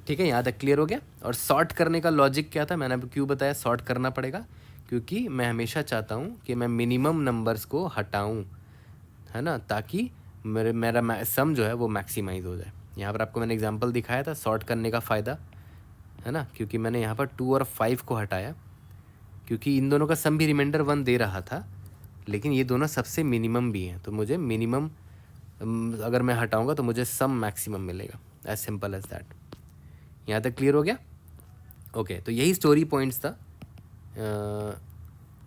ठीक है, यहाँ तक क्लियर हो गया। और सॉर्ट करने का लॉजिक क्या था, मैंने आपको क्यों बताया सॉर्ट करना पड़ेगा, क्योंकि मैं हमेशा चाहता हूँ कि मैं मिनिमम नंबर्स को हटाऊँ, है ना, ताकि मेरा सम जो है वो मैक्सिमाइज हो जाए। यहाँ पर आपको मैंने एग्जांपल दिखाया था सॉर्ट करने का फ़ायदा, है ना, क्योंकि मैंने यहाँ पर 2 और 5 को हटाया, क्योंकि इन दोनों का सम भी रिमाइंडर 1 दे रहा था, लेकिन ये दोनों सबसे मिनिमम भी हैं, तो मुझे मिनिमम अगर मैं हटाऊँगा तो मुझे सम मैक्सिमम मिलेगा। As simple as that. यहाँ तक क्लियर हो गया। ओके, तो यही स्टोरी पॉइंट्स था,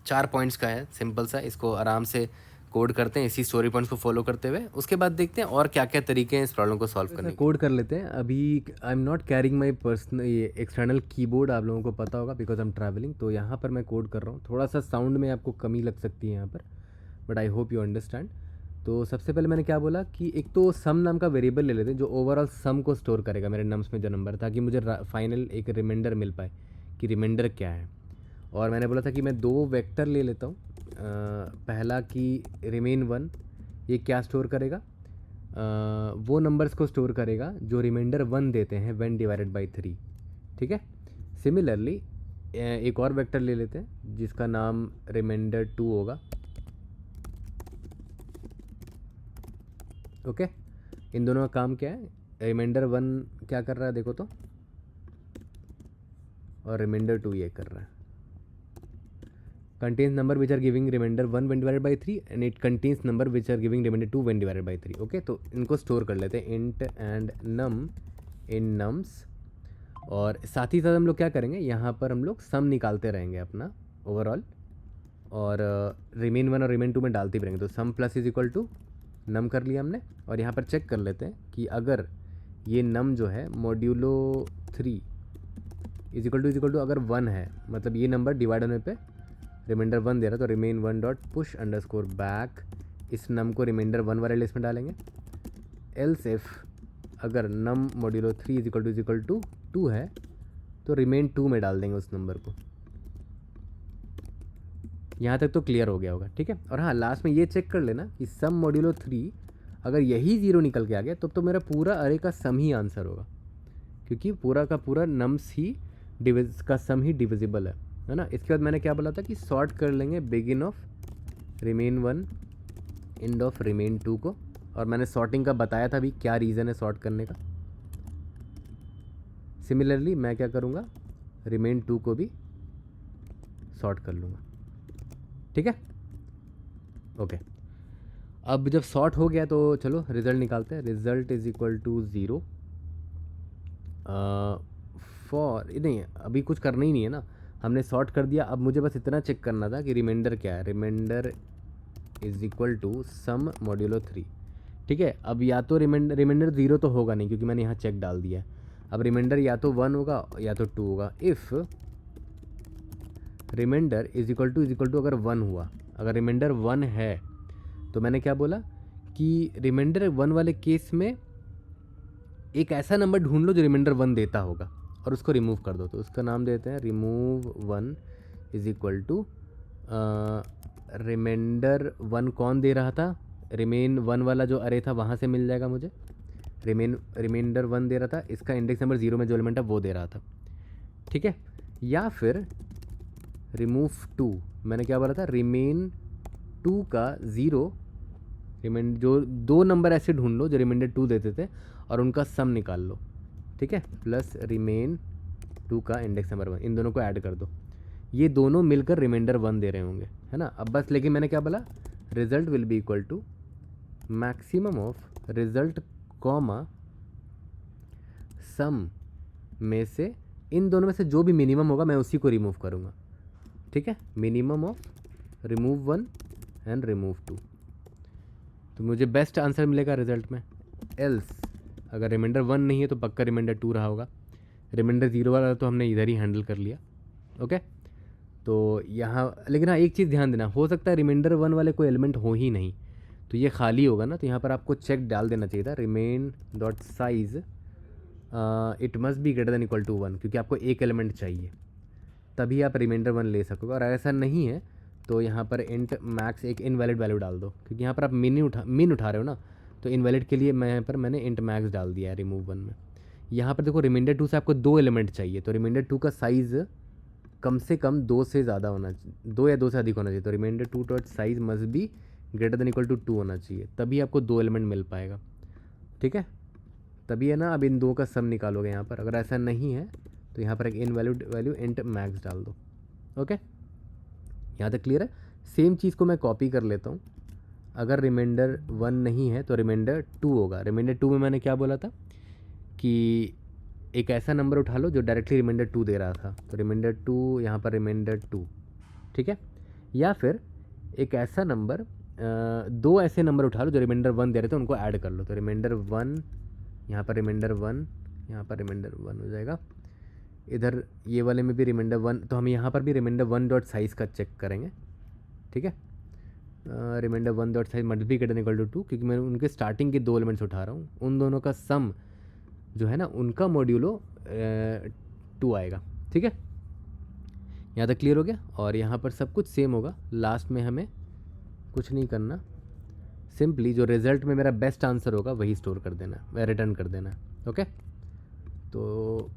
4 पॉइंट्स का है, सिंपल सा। इसको आराम से कोड करते हैं इसी स्टोरी पॉइंट्स को फॉलो करते हुए, उसके बाद देखते हैं और क्या क्या तरीके हैं इस प्रॉब्लम को सॉल्व करने के। कोड कर लेते हैं। अभी I am not carrying my personal ये एक्सटर्नल कीबोर्ड, आप लोगों को पता होगा बिकॉज आई एम ट्रैवलिंग, तो यहाँ पर मैं कोड कर रहा हूँ। थोड़ा सा साउंड में आपको कमी लग सकती है यहाँ पर, but I hope you understand. तो सबसे पहले मैंने क्या बोला कि एक तो सम नाम का वेरिएबल ले लेते हैं जो ओवरऑल सम को स्टोर करेगा मेरे नम्स में जो नंबर, ताकि मुझे फाइनल एक रिमाइंडर मिल पाए कि रिमाइंडर क्या है। और मैंने बोला था कि मैं 2 वेक्टर ले लेता हूँ। पहला कि रिमेन 1, ये क्या स्टोर करेगा, वो नंबर्स को स्टोर करेगा जो रिमाइंडर 1 देते हैं व्हेन डिवाइडेड बाई 3। ठीक है। सिमिलरली एक और वेक्टर ले लेते हैं जिसका नाम रिमाइंडर 2 होगा। ओके। इन दोनों का काम क्या है, रिमाइंडर 1 क्या कर रहा है देखो तो, और रिमाइंडर 2 ये कर रहा है। contains number which are giving remainder 1 when divided by 3 and it contains number which are giving remainder 2 when divided by 3। Okay, तो इनको स्टोर कर लेते हैं int and num in nums। और साथ ही साथ हम लोग क्या करेंगे, यहाँ पर हम लोग सम निकालते रहेंगे अपना ओवरऑल, और रिमेन 1 और रिमेन 2 में डालते भी रहेंगे। तो सम प्लस इज इक्वल टू नम कर लिया हमने। और यहाँ पर चेक कर लेते हैं कि अगर ये नम जो है मॉड्यूलो 3 इज इक्वल टू अगर 1 है, मतलब ये नंबर डिवाइड होने पे रिमाइंडर 1 दे रहा है, तो remain 1 dot push underscore back इस नम को रिमाइंडर 1 वाले लिस्ट में डालेंगे। एल्स इफ अगर नम मॉड्यूलो 3 इज इक्वल टू 2 है तो रिमेन 2 में डाल देंगे उस नंबर को। यहाँ तक तो क्लियर हो गया होगा, ठीक है। और हाँ, लास्ट में ये चेक कर लेना कि सम मॉड्यूलो 3 अगर यही 0 निकल के आ गया तो मेरा पूरा अरे का सम ही आंसर होगा, क्योंकि पूरा का पूरा नम्स ही का सम ही डिविजिबल है ना। इसके बाद मैंने क्या बोला था कि सॉर्ट कर लेंगे begin of remain 1 end of remain 2 को। और मैंने सॉर्टिंग का बताया था भी क्या रीज़न है सॉर्ट करने का। सिमिलरली मैं क्या करूँगा, रिमेन 2 को भी सॉर्ट कर लूँगा, ठीक है। ओके, अब जब सॉर्ट हो गया तो चलो रिज़ल्ट निकालते हैं। Result is equal to 0 for, नहीं अभी कुछ करना ही नहीं है ना, हमने सॉर्ट कर दिया। अब मुझे बस इतना चेक करना था कि रिमाइंडर क्या है। Remainder is equal to sum modulo 3, ठीक है। अब या तो रिमाइंडर 0 तो होगा नहीं क्योंकि मैंने यहाँ चेक डाल दिया है। अब रिमाइंडर या तो 1 होगा या तो 2 होगा। If remainder is equal to अगर 1 हुआ, अगर रिमाइंडर 1 है तो मैंने क्या बोला कि रिमाइंडर 1 वाले केस में एक ऐसा नंबर ढूंढ लो जो रिमाइंडर 1 देता होगा और उसको रिमूव कर दो। तो उसका नाम देते हैं remove 1 is equal to remainder 1 कौन दे रहा था, रिमेन 1 वाला जो अरे था वहाँ से मिल जाएगा मुझे। रिमाइंडर 1 दे रहा था, इसका इंडेक्स नंबर 0 में जो एलिमेंट है वो दे रहा था, ठीक है। या फिर रिमूव 2, मैंने क्या बोला था, रिमेन 2 का 0, रिमाइंड जो 2 नंबर ऐसे ढूंढ लो जो रिमाइंडर 2 देते थे और उनका सम निकाल लो, ठीक है, प्लस रिमेन 2 का इंडेक्स नंबर 1, इन दोनों को ऐड कर दो। ये दोनों मिलकर रिमाइंडर 1 दे रहे होंगे, है ना। अब बस लेकिन मैंने क्या बोला, result will be equal to maximum of result comma sum में से इन दोनों में से जो भी मिनिमम होगा मैं उसी को रिमूव करूँगा, ठीक है। Minimum of remove 1 and remove 2, तो मुझे बेस्ट आंसर मिलेगा रिजल्ट में। एल्स अगर रिमाइंडर 1 नहीं है तो पक्का रिमाइंडर 2 रहा होगा। रिमाइंडर 0 वाला तो हमने इधर ही हैंडल कर लिया, ओके। तो यहाँ लेकिन हाँ एक चीज़ ध्यान देना, हो सकता है रिमाइंडर 1 वाले कोई एलिमेंट हो ही नहीं तो ये खाली होगा ना, तो यहाँ पर आपको चेक डाल देना चाहिए था remain dot size it must be greater than equal to 1, क्योंकि आपको एक एलिमेंट चाहिए तभी आप रिमाइंडर 1 ले सकोगे। और ऐसा नहीं है तो यहाँ पर इंट मैक्स एक इनवैलिड वैल्यू डाल दो, क्योंकि यहाँ पर आप मिन उठा रहे हो ना, तो इनवैलिड के लिए मैंने इंट मैक्स डाल दिया है रिमूव 1 में। यहाँ पर देखो रिमाइंडर 2 से आपको 2 एलिमेंट चाहिए, तो रिमाइंडर 2 का साइज़ कम से कम 2 से ज़्यादा होना चाहिए, 2 या 2 से अधिक होना चाहिए। तो remainder 2 dot size must be greater than equal to 2 होना चाहिए, तभी आपको 2 एलिमेंट मिल पाएगा, ठीक है। तभी है ना, अब इन दो का सम निकालोगे यहाँ पर। अगर ऐसा नहीं है तो यहाँ पर एक इनवैलिड वैल्यू इंट मैक्स डाल दो, ओके। यहाँ तक क्लियर है। सेम चीज़ को मैं कॉपी कर लेता हूँ। अगर रिमाइंडर 1 नहीं है तो रिमाइंडर 2 होगा। रिमाइंडर 2 में मैंने क्या बोला था कि एक ऐसा नंबर उठा लो जो डायरेक्टली रिमाइंडर 2 दे रहा था, तो रिमाइंडर 2 यहाँ पर रिमाइंडर 2, ठीक है। या फिर एक ऐसा नंबर 2 ऐसे नंबर उठा लो जो रिमाइंडर 1 दे रहे थे, उनको ऐड कर लो। तो रिमाइंडर 1 यहाँ पर रिमाइंडर 1, यहाँ पर रिमाइंडर 1 हो जाएगा। इधर ये वाले में भी रिमाइंडर 1, तो हम यहाँ पर भी रिमाइंडर 1 डॉट साइज़ का चेक करेंगे, ठीक है। Remainder 1 dot size multiplicator equal to 2, क्योंकि मैं उनके स्टार्टिंग के 2 एलिमेंट्स उठा रहा हूँ, उन दोनों का सम जो है ना उनका मॉड्यूलो 2 आएगा। ठीक है, यहाँ तक क्लियर हो गया। और यहाँ पर सब कुछ सेम होगा, लास्ट में हमें कुछ नहीं करना, सिंपली जो रिज़ल्ट में मेरा बेस्ट आंसर होगा वही स्टोर कर देना है, रिटर्न कर देना है। ओके, तो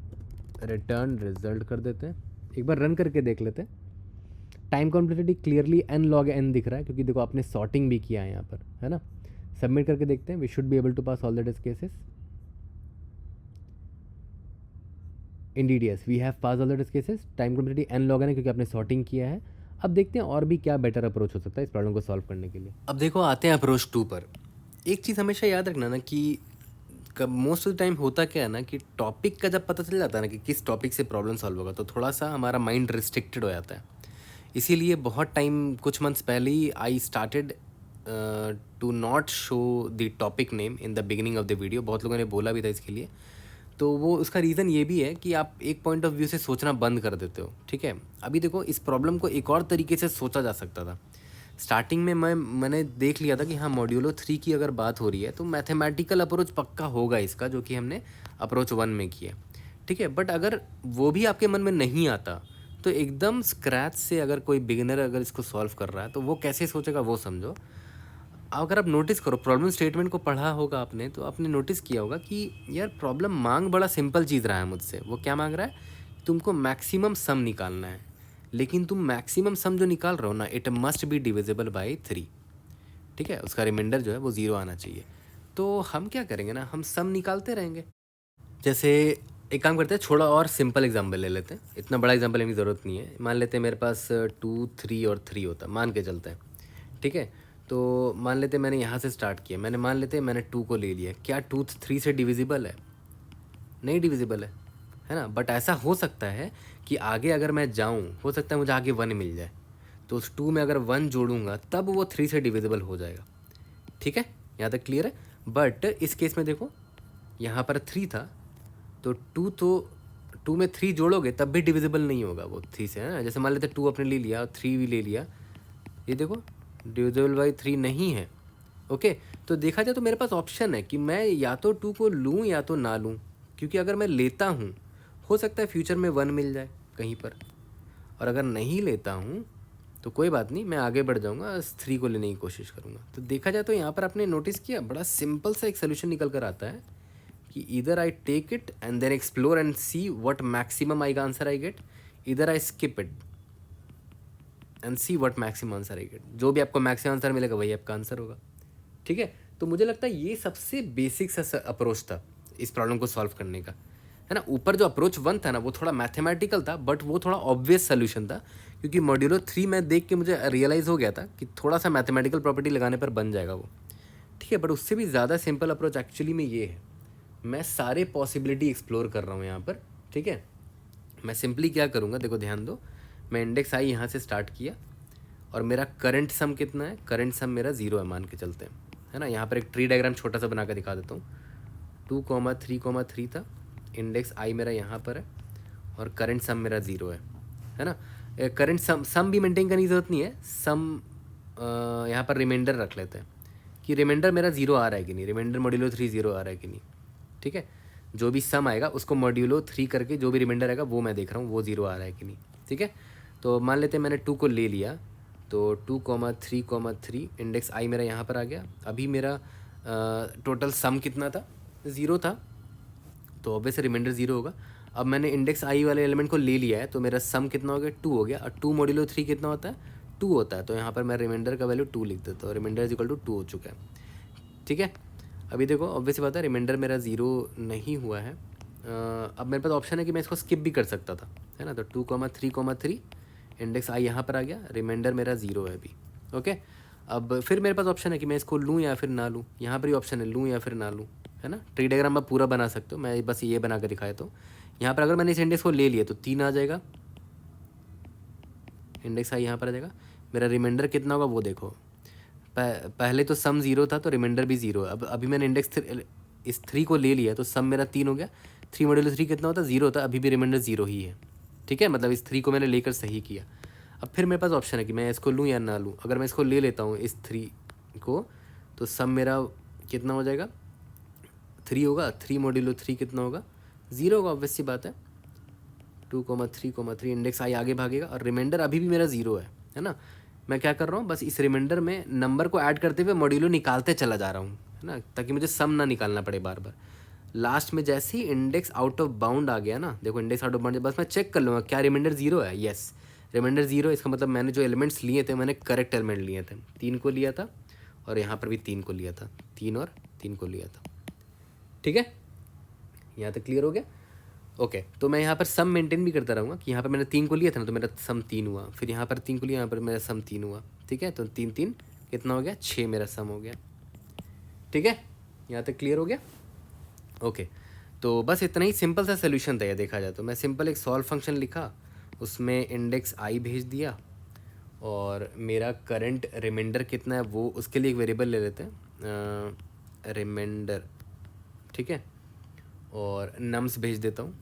रिटर्न रिजल्ट कर देते हैं, एक बार रन करके देख लेते हैं। Time complexity clearly n log n दिख रहा है, क्योंकि देखो आपने सॉर्टिंग भी किया है यहाँ पर, है ना। सबमिट करके देखते हैं, we should be able to pass all the test cases. Indeed yes, we have pass all the test cases. Time complexity n log n है क्योंकि आपने सॉर्टिंग किया है। अब देखते हैं और भी क्या बेटर अप्रोच हो सकता है इस प्रॉब्लम को सॉल्व करने के लिए। अब देखो आते हैं अप्रोच 2 पर। एक चीज़ हमेशा याद रखना ना कि मोस्ट ऑफ द टाइम होता क्या है ना कि टॉपिक का जब पता चल जाता है ना कि किस टॉपिक से प्रॉब्लम सॉल्व होगा, तो थोड़ा सा हमारा माइंड रिस्ट्रिक्टेड हो जाता है। इसीलिए बहुत टाइम, कुछ मंथ्स पहले ही I started to not show the topic name in the beginning of the video. बहुत लोगों ने बोला भी था इसके लिए, तो वो उसका रीज़न ये भी है कि आप एक पॉइंट ऑफ व्यू से सोचना बंद कर देते हो। ठीक है, अभी देखो इस प्रॉब्लम को एक और तरीके से सोचा जा सकता था। स्टार्टिंग में मैंने देख लिया था कि हाँ, मॉड्यूलो 3 की अगर बात हो रही है तो मैथमेटिकल अप्रोच पक्का होगा इसका, जो कि हमने अप्रोच 1 में किया। ठीक है, बट अगर वो भी आपके मन में नहीं आता तो एकदम स्क्रैच से अगर कोई बिगिनर अगर इसको सॉल्व कर रहा है तो वो कैसे सोचेगा वो समझो। अगर आप नोटिस करो, प्रॉब्लम स्टेटमेंट को पढ़ा होगा आपने, तो आपने नोटिस किया होगा कि यार प्रॉब्लम मांग बड़ा सिंपल चीज़ रहा है मुझसे। वो क्या मांग रहा है, तुमको मैक्सिमम सम निकालना है, लेकिन तुम मैक्सिमम सम जो निकाल रहे हो ना, it must be divisible by 3। ठीक है, उसका रिमाइंडर जो है वो 0 आना चाहिए। तो हम क्या करेंगे ना, हम सम निकालते रहेंगे। जैसे एक काम करते हैं, थोड़ा और सिंपल एग्जांपल ले लेते हैं, इतना बड़ा एग्जांपल लेने की ज़रूरत नहीं है। मान लेते हैं मेरे पास 2, 3 और 3 होता है, मान के चलते हैं। ठीक है, तो मान लेते हैं मैंने यहाँ से स्टार्ट किया, मान लेते हैं मैंने 2 को ले लिया। क्या 2 3 से डिविजिबल है? नहीं डिविजिबल है ना। बट ऐसा हो सकता है कि आगे अगर मैं जाऊँ, हो सकता है मुझे आगे 1 मिल जाए, तो उस 2 में अगर 1 जोड़ूंगा तब वो 3 से डिविजिबल हो जाएगा। ठीक है, यहाँ तक क्लियर है। बट इस केस में देखो, यहाँ पर 3 था, तो 2 में 3 जोड़ोगे तब भी डिविजिबल नहीं होगा वो 3 से, है ना। जैसे मान लेते 2 अपने ले लिया, 3 भी ले लिया, ये देखो डिविजिबल बाई 3 नहीं है। ओके, तो देखा जाए तो मेरे पास ऑप्शन है कि मैं या तो 2 को लूँ या तो ना लूँ, क्योंकि अगर मैं लेता हूँ हो सकता है फ्यूचर में 1 मिल जाए कहीं पर, और अगर नहीं लेता हूँ तो कोई बात नहीं, मैं आगे बढ़ जाऊँगा, 3 को लेने की कोशिश करूँगा। तो देखा जाए तो यहाँ पर आपने नोटिस किया, बड़ा सिंपल सा एक सोल्यूशन निकल कर आता है कि इधर I take it and then explore and see what maximum I answer I get, इधर I skip it and see what maximum answer I get. जो भी आपको मैक्सिमम आंसर मिलेगा वही आपका आंसर होगा। ठीक है, तो मुझे लगता है ये सबसे बेसिक सा अप्रोच था इस प्रॉब्लम को सॉल्व करने का, है ना। ऊपर जो अप्रोच 1 था ना, वो थोड़ा मैथमेटिकल था, बट वो थोड़ा ऑब्वियस सोल्यूशन था, क्योंकि मॉड्यूलो 3 में देख के मुझे रियलाइज़ हो गया था कि थोड़ा सा मैथमेटिकल प्रॉपर्टी लगाने पर बन जाएगा वो। ठीक है, बट उससे भी ज़्यादा सिंपल अप्रोच एक्चुअली में ये है। मैं सारे पॉसिबिलिटी एक्सप्लोर कर रहा हूँ यहाँ पर। ठीक है, मैं सिंपली क्या करूँगा, देखो ध्यान दो, मैं इंडेक्स आई यहाँ से स्टार्ट किया और मेरा करंट सम कितना है, करंट सम मेरा 0 है मान के चलते हैं, है ना। यहाँ पर एक ट्री डायग्राम छोटा सा बना कर दिखा देता हूँ। 2,3,3 था, इंडेक्स आई मेरा यहाँ पर है और करंट सम मेरा 0 है ना। करंट सम भी मेंटेन करने की ज़रूरत नहीं है, सम यहाँ पर रिमाइंडर रख लेते हैं कि रिमाइंडर मेरा 0 आ रहा है कि नहीं, रिमाइंडर मॉड्यूलो 3 0 आ रहा है कि नहीं। ठीक है, जो भी सम आएगा उसको मॉड्यूलो 3 करके जो भी रिमाइंडर आएगा वो मैं देख रहा हूँ वो 0 आ रहा है कि नहीं। ठीक है, तो मान लेते हैं मैंने 2 को ले लिया, तो 2,3,3 इंडेक्स आई मेरा यहाँ पर आ गया। अभी मेरा टोटल सम कितना था, 0 था, तो ऑब्वियस रिमाइंडर 0 होगा। अब मैंने इंडेक्स आई वाले एलिमेंट को ले लिया है, तो मेरा सम कितना हो गया, 2 हो गया। और 2 मॉड्यूलो 3 कितना होता है, 2 होता है, तो यहाँ पर मैं रिमाइंडर का वैल्यू 2 लिख देता हूँ, रिमाइंडर इज इक्वल टू 2 हो चुका है। ठीक है, अभी देखो ऑब्वियस बात है, रिमाइंडर मेरा 0 नहीं हुआ है। अब मेरे पास ऑप्शन है कि मैं इसको स्किप भी कर सकता था, है ना। तो 2,3,3 इंडेक्स आई यहाँ पर आ गया, रिमाइंडर मेरा 0 है अभी। ओके, अब फिर मेरे पास ऑप्शन है कि मैं इसको लूँ या फिर ना लूँ, यहाँ पर ही ऑप्शन है लूँ या फिर ना लूँ, है ना। ट्री डायग्राम आप पूरा बना सकते हो, मैं बस ये बना कर दिखाया। तो यहाँ पर अगर मैंने इस इंडेक्स को ले लिया तो 3 आ जाएगा, इंडेक्स आई यहाँ पर आ जाएगा। मेरा रिमाइंडर कितना होगा वो देखो, पहले तो सम 0 था तो रिमाइंडर भी 0 है। अब अभी मैंने इंडेक्स इस 3 को ले लिया तो सम मेरा 3 हो गया। 3 मॉड्यूलो 3 कितना होता है, 0 होता है, अभी भी रिमाइंडर 0 ही है। ठीक है, मतलब इस 3 को मैंने लेकर सही किया। अब फिर मेरे पास ऑप्शन है कि मैं इसको लूँ या ना लूँ। अगर मैं इसको ले लेता हूँ इस 3 को, तो सम मेरा कितना हो जाएगा, 3 होगा। 3 मॉड्यूलो 3 कितना होगा, 0 होगा, ऑब्वियस सी बात है। 2,3,3 इंडेक्स आई आगे भागेगा और रिमाइंडर अभी भी मेरा 0 है ना। मैं क्या कर रहा हूँ, बस इस रिमाइंडर में नंबर को ऐड करते हुए मॉड्यूलो निकालते चला जा रहा हूँ, है ना, ताकि मुझे सम ना निकालना पड़े बार बार। लास्ट में जैसे ही इंडेक्स आउट ऑफ बाउंड आ गया ना, देखो इंडेक्स आउट ऑफ बाउंड, बस मैं चेक कर लूँगा क्या रिमाइंडर 0 है। येस, रिमाइंडर 0, इसका मतलब मैंने जो एलिमेंट्स लिए थे मैंने करेक्ट एलिमेंट लिए थे। 3 को लिया था और यहाँ पर भी 3 को लिया था, 3 और 3 को लिया था। ठीक है, यहाँ तक क्लियर हो गया। ओके, तो मैं यहाँ पर सम मेंटेन भी करता रहूँगा कि यहाँ पर मैंने 3 को लिया था ना, तो मेरा सम 3 हुआ। फिर यहाँ पर 3 को लिया, यहाँ पर मेरा सम 3 हुआ। ठीक है, तो 3 3 कितना हो गया, 6 मेरा सम हो गया। ठीक है, यहाँ तक क्लियर हो गया। ओके, तो बस इतना ही सिंपल सा सोल्यूशन था ये, देखा जाए तो। मैं सिंपल एक सॉल्व फंक्शन लिखा, उसमें इंडेक्स आई भेज दिया और मेरा करंट रिमाइंडर कितना है वो, उसके लिए एक वेरिएबल ले लेते हैं रिमाइंडर। ठीक है, और नम्स भेज देता हूँ।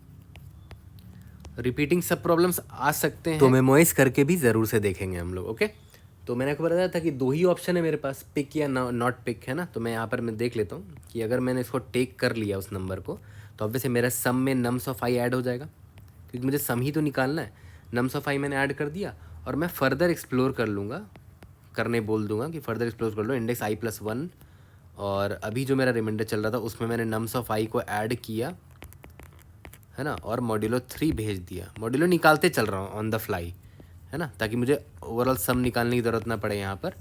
रिपीटिंग सब प्रॉब्लम्स आ सकते हैं, तो मेमोराइज करके भी ज़रूर से देखेंगे हम लोग। ओके, तो मैंने आपको बताया था कि 2 ही ऑप्शन है मेरे पास, पिक या नॉट पिक, है ना। तो मैं यहाँ पर मैं देख लेता हूँ कि अगर मैंने इसको टेक कर लिया उस नंबर को, तो ऑब्वियसली मेरा सम में नम्स ऑफ आई ऐड हो जाएगा, क्योंकि मुझे सम ही तो निकालना है। नम्स ऑफ आई मैंने ऐड कर दिया और मैं फर्दर एक्सप्लोर कर लूँगा, करने बोल दूंगा कि फर्दर एक्सप्लोर कर लो इंडेक्स आई प्लस 1। और अभी जो मेरा रिमाइंडर चल रहा था उसमें मैंने नम्स ऑफ आई को ऐड किया, है ना, और मॉड्यूलो 3 भेज दिया। मॉड्यूलो निकालते चल रहा हूँ ऑन द फ्लाई, है ना, ताकि मुझे ओवरऑल सम निकालने की ज़रूरत ना पड़े यहाँ पर।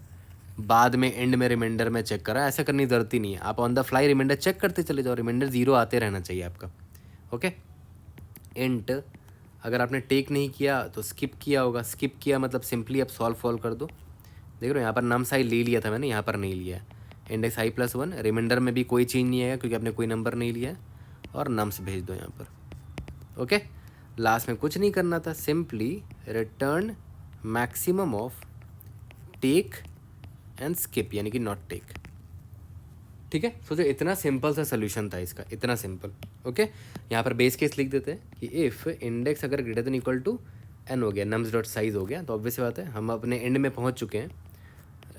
बाद में एंड में रिमाइंडर में चेक करा, ऐसा करने की ज़रूरत ही नहीं है। आप on the fly remainder check करते चले जाओ, रिमाइंडर 0 आते रहना चाहिए आपका। ओके, इंट अगर आपने टेक नहीं किया तो स्किप किया होगा। स्किप किया मतलब सिंपली आप सॉल्व कर दो। देख रहे हो, यहाँ पर नम्स आई ले लिया था मैंने, यहाँ पर नहीं लिया है। इंडेक्स आई प्लस 1, रिमाइंडर में भी कोई चेंज नहीं आएगा क्योंकि आपने कोई नंबर नहीं लिया है, और नम्स भेज दो यहाँ पर। ओके, लास्ट में कुछ नहीं करना था, simply return maximum of take and skip, यानी कि नॉट टेक। ठीक है, सोचो इतना सिंपल सा सोल्यूशन था इसका, इतना सिंपल। ओके, यहाँ पर बेस केस लिख देते हैं कि इफ़ इंडेक्स अगर greater than equal to n हो गया, नम्स डॉट साइज हो गया, तो ऑब्वियस बात है हम अपने एंड में पहुँच चुके हैं।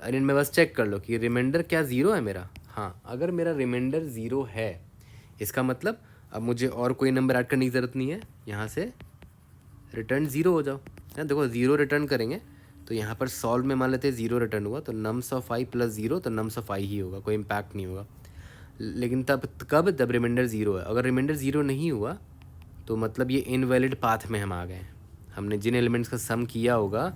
और इनमें बस चेक कर लो कि रिमाइंडर क्या 0 है मेरा। हाँ, अगर मेरा रिमाइंडर 0 है, इसका मतलब अब मुझे और कोई नंबर ऐड करने की ज़रूरत नहीं है, यहाँ से रिटर्न 0 हो जाओ। है, देखो 0 रिटर्न करेंगे तो यहाँ पर सॉल्व में मान लेते हैं 0 रिटर्न हुआ, तो नम्स ऑफ आई प्लस 0, तो नम्स ऑफ आई ही होगा, कोई इम्पैक्ट नहीं होगा। लेकिन तब कब, जब रिमाइंडर 0 है। अगर रिमाइंडर 0 नहीं हुआ तो मतलब ये इनवैलिड पाथ में हम आ गए हैं। हमने जिन एलिमेंट्स का सम किया होगा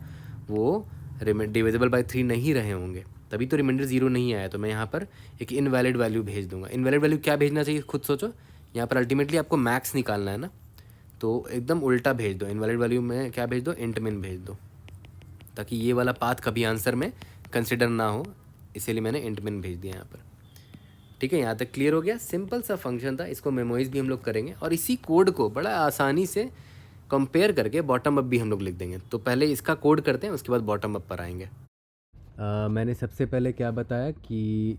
वो डिविजिबल बाय 3 नहीं रहे होंगे, तभी तो रिमाइंडर 0 नहीं आया। तो मैं यहाँ पर एक इनवैलिड वैल्यू भेज दूंगा। इनवैलिड वैल्यू क्या भेजना चाहिए, खुद सोचो। यहाँ पर अल्टीमेटली आपको मैक्स निकालना है ना, तो एकदम उल्टा भेज दो। इनवैलिड वैल्यू में क्या भेज दो, इंट मिन भेज दो, ताकि ये वाला पाथ कभी आंसर में कंसिडर ना हो, इसीलिए मैंने इंट मिन भेज दिया यहाँ पर। ठीक है, यहाँ तक क्लियर हो गया। सिंपल सा फंक्शन था, इसको मेमोराइज भी हम लोग करेंगे और इसी कोड को बड़ा आसानी से कंपेयर करके बॉटम अप भी हम लोग लिख देंगे। तो पहले इसका कोड करते हैं, उसके बाद बॉटम अप पर आएंगे। मैंने सबसे पहले क्या बताया कि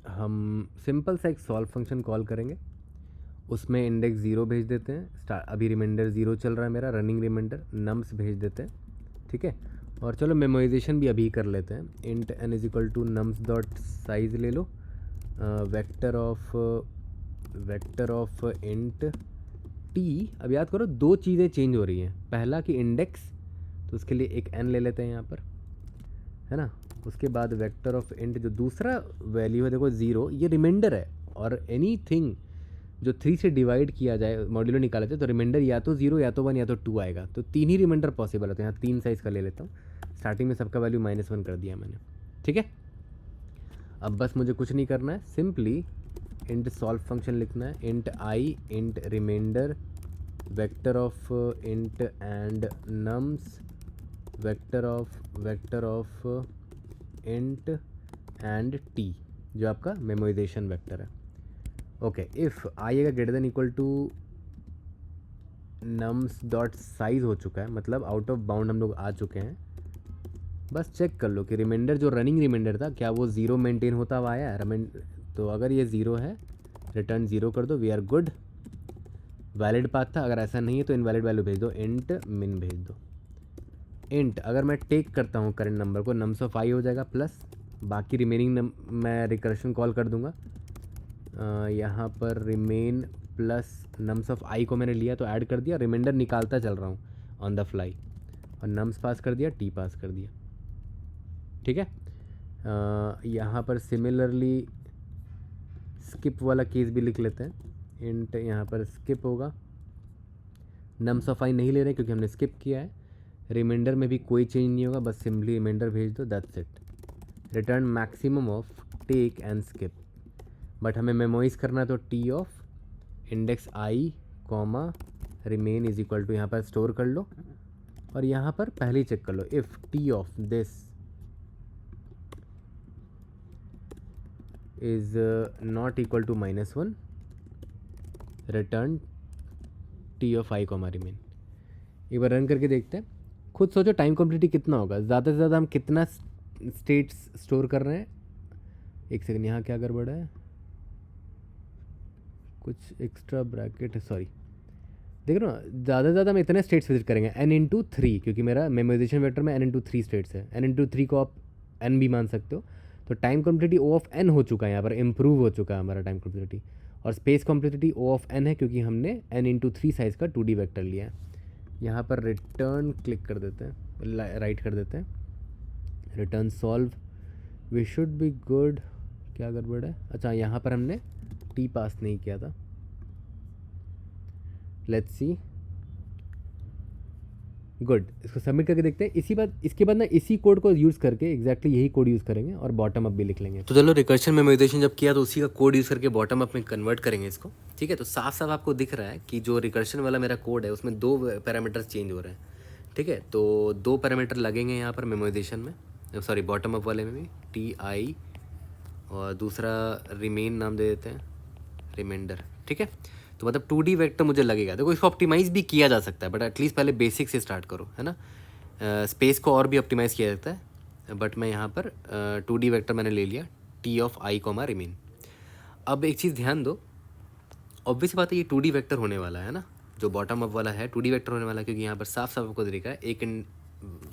हम सिंपल सा एक सॉल्व फंक्शन कॉल करेंगे, उसमें इंडेक्स 0 भेज देते हैं। अभी रिमाइंडर 0 चल रहा है मेरा, रनिंग रिमाइंडर, नम्स भेज देते हैं। ठीक है, और चलो मेमोराइजेशन भी अभी कर लेते हैं। Int n is equal to nums dot size ले लो, वेक्टर ऑफ इंट टी। अब याद करो 2 चीज़ें चेंज हो रही हैं। पहला कि इंडेक्स, तो उसके लिए एक n ले लेते हैं यहाँ पर, है ना। उसके बाद वेक्टर ऑफ इंट, जो दूसरा वैल्यू है देखो 0, ये रिमाइंडर है, और एनीथिंग जो 3 से डिवाइड किया जाए, मॉड्यूलो निकाला जाए, तो रिमाइंडर या तो 0 या तो 1 या तो 2 आएगा। तो 3 ही रिमाइंडर पॉसिबल है, तो यहाँ 3 साइज़ का ले लेता हूँ। स्टार्टिंग में सबका वैल्यू -1 कर दिया मैंने। ठीक है, अब बस मुझे कुछ नहीं करना है, सिंपली इंट सॉल्व फंक्शन लिखना है। Int i int remainder vector of int and nums vector of int and t, जो आपका मेमोराइजेशन वेक्टर है। ओके, इफ़ आई अगर greater than equal to nums dot size हो चुका है, मतलब आउट ऑफ बाउंड हम लोग आ चुके हैं। बस चेक कर लो कि रिमाइंडर जो रनिंग रिमाइंडर था क्या वो 0 मेंटेन होता हुआ आया है। तो अगर ये 0 है, रिटर्न 0 कर दो, we are good, valid path था। अगर ऐसा नहीं है तो इनवैलिड वैल्यू भेज दो, इंट मिन भेज दो। इंट अगर मैं टेक करता हूँ करंट नंबर को, नम्स ऑफ आई हो जाएगा प्लस बाकी रिमेनिंग मैं रिकर्शन कॉल कर दूंगा। यहाँ पर रिमेन प्लस नम्स ऑफ आई को मैंने लिया तो ऐड कर दिया, रिमाइंडर निकालता चल रहा हूँ ऑन द फ्लाई, और नम्स पास कर दिया, टी पास कर दिया। ठीक है, यहाँ पर सिमिलरली स्किप वाला केस भी लिख लेते हैं। इंट यहाँ पर स्किप होगा, नम्स ऑफ आई नहीं ले रहे क्योंकि हमने स्किप किया है। रिमाइंडर में भी कोई चेंज नहीं होगा, बस सिंपली रिमाइंडर भेज दो, that's it. Return maximum of take and skip, but हमें मेमोइज करना है तो t of index i comma remain is equal to, यहाँ पर स्टोर कर लो और यहाँ पर पहले ही चेक कर लो, if T of this is not equal to -1 return T of I comma remain. एक बार रन करके देखते हैं, खुद सोचो टाइम कॉम्प्लेक्सिटी कितना होगा, ज़्यादा से ज़्यादा हम कितना स्टेट्स स्टोर कर रहे हैं। एक सेकंड, यहाँ क्या गड़बड़ है, कुछ एक्स्ट्रा ब्रैकेट है, सॉरी। देख रहे हो, ज़्यादा से ज़्यादा हम इतने स्टेट्स विजिट करेंगे n×3, क्योंकि मेरा मेमोराइजेशन वेक्टर में n×3 स्टेट्स है, n×3 को आप n भी मान सकते हो। तो time complexity O of n हो चुका है, यहाँ पर इम्प्रूव हो चुका है हमारा टाइम कॉम्प्लेक्सिटी। और space complexity O of n है क्योंकि हमने n×3 साइज़ का 2D वेक्टर लिया है। यहाँ पर रिटर्न क्लिक कर देते हैं, राइट कर देते हैं, return solve, we should be good. क्या गड़बड़ है, अच्छा यहाँ पर हमने टी पास नहीं किया था, लेट्स सी, गुड। इसको सबमिट करके देखते हैं। इसके बाद ना इसी कोड को यूज़ करके एग्जैक्टली यही कोड यूज़ करेंगे और बॉटम अप भी लिख लेंगे। तो चलो, रिकर्शन मेमोराइजेशन जब किया तो उसी का कोड यूज़ करके बॉटम अप में कन्वर्ट करेंगे इसको। ठीक है, तो साफ साफ आपको दिख रहा है कि जो रिकर्शन वाला मेरा कोड है उसमें 2 पैरामीटर्स चेंज हो रहे हैं। ठीक है, तो 2 पैरामीटर लगेंगे यहाँ पर मेमोराइजेशन में, सॉरी बॉटम अप वाले में भी, टी आई और दूसरा रिमेन नाम दे देते हैं, रिमाइंडर। ठीक है, तो मतलब 2D वेक्टर मुझे लगेगा। देखो, इसको ऑप्टिमाइज़ भी किया जा सकता है, बट एटलीस्ट पहले बेसिक से स्टार्ट करो, है ना। स्पेस को और भी ऑप्टिमाइज़ किया जाता है, बट मैं यहाँ पर 2D वेक्टर मैंने ले लिया, T of I comma remain. अब एक चीज़ ध्यान दो, ऑब्वियस बात है ये 2D वेक्टर होने वाला है ना, जो बॉटम अप वाला है 2D वेक्टर होने वाला है, क्योंकि यहाँ पर साफ साफ आपको दिख रहा है एक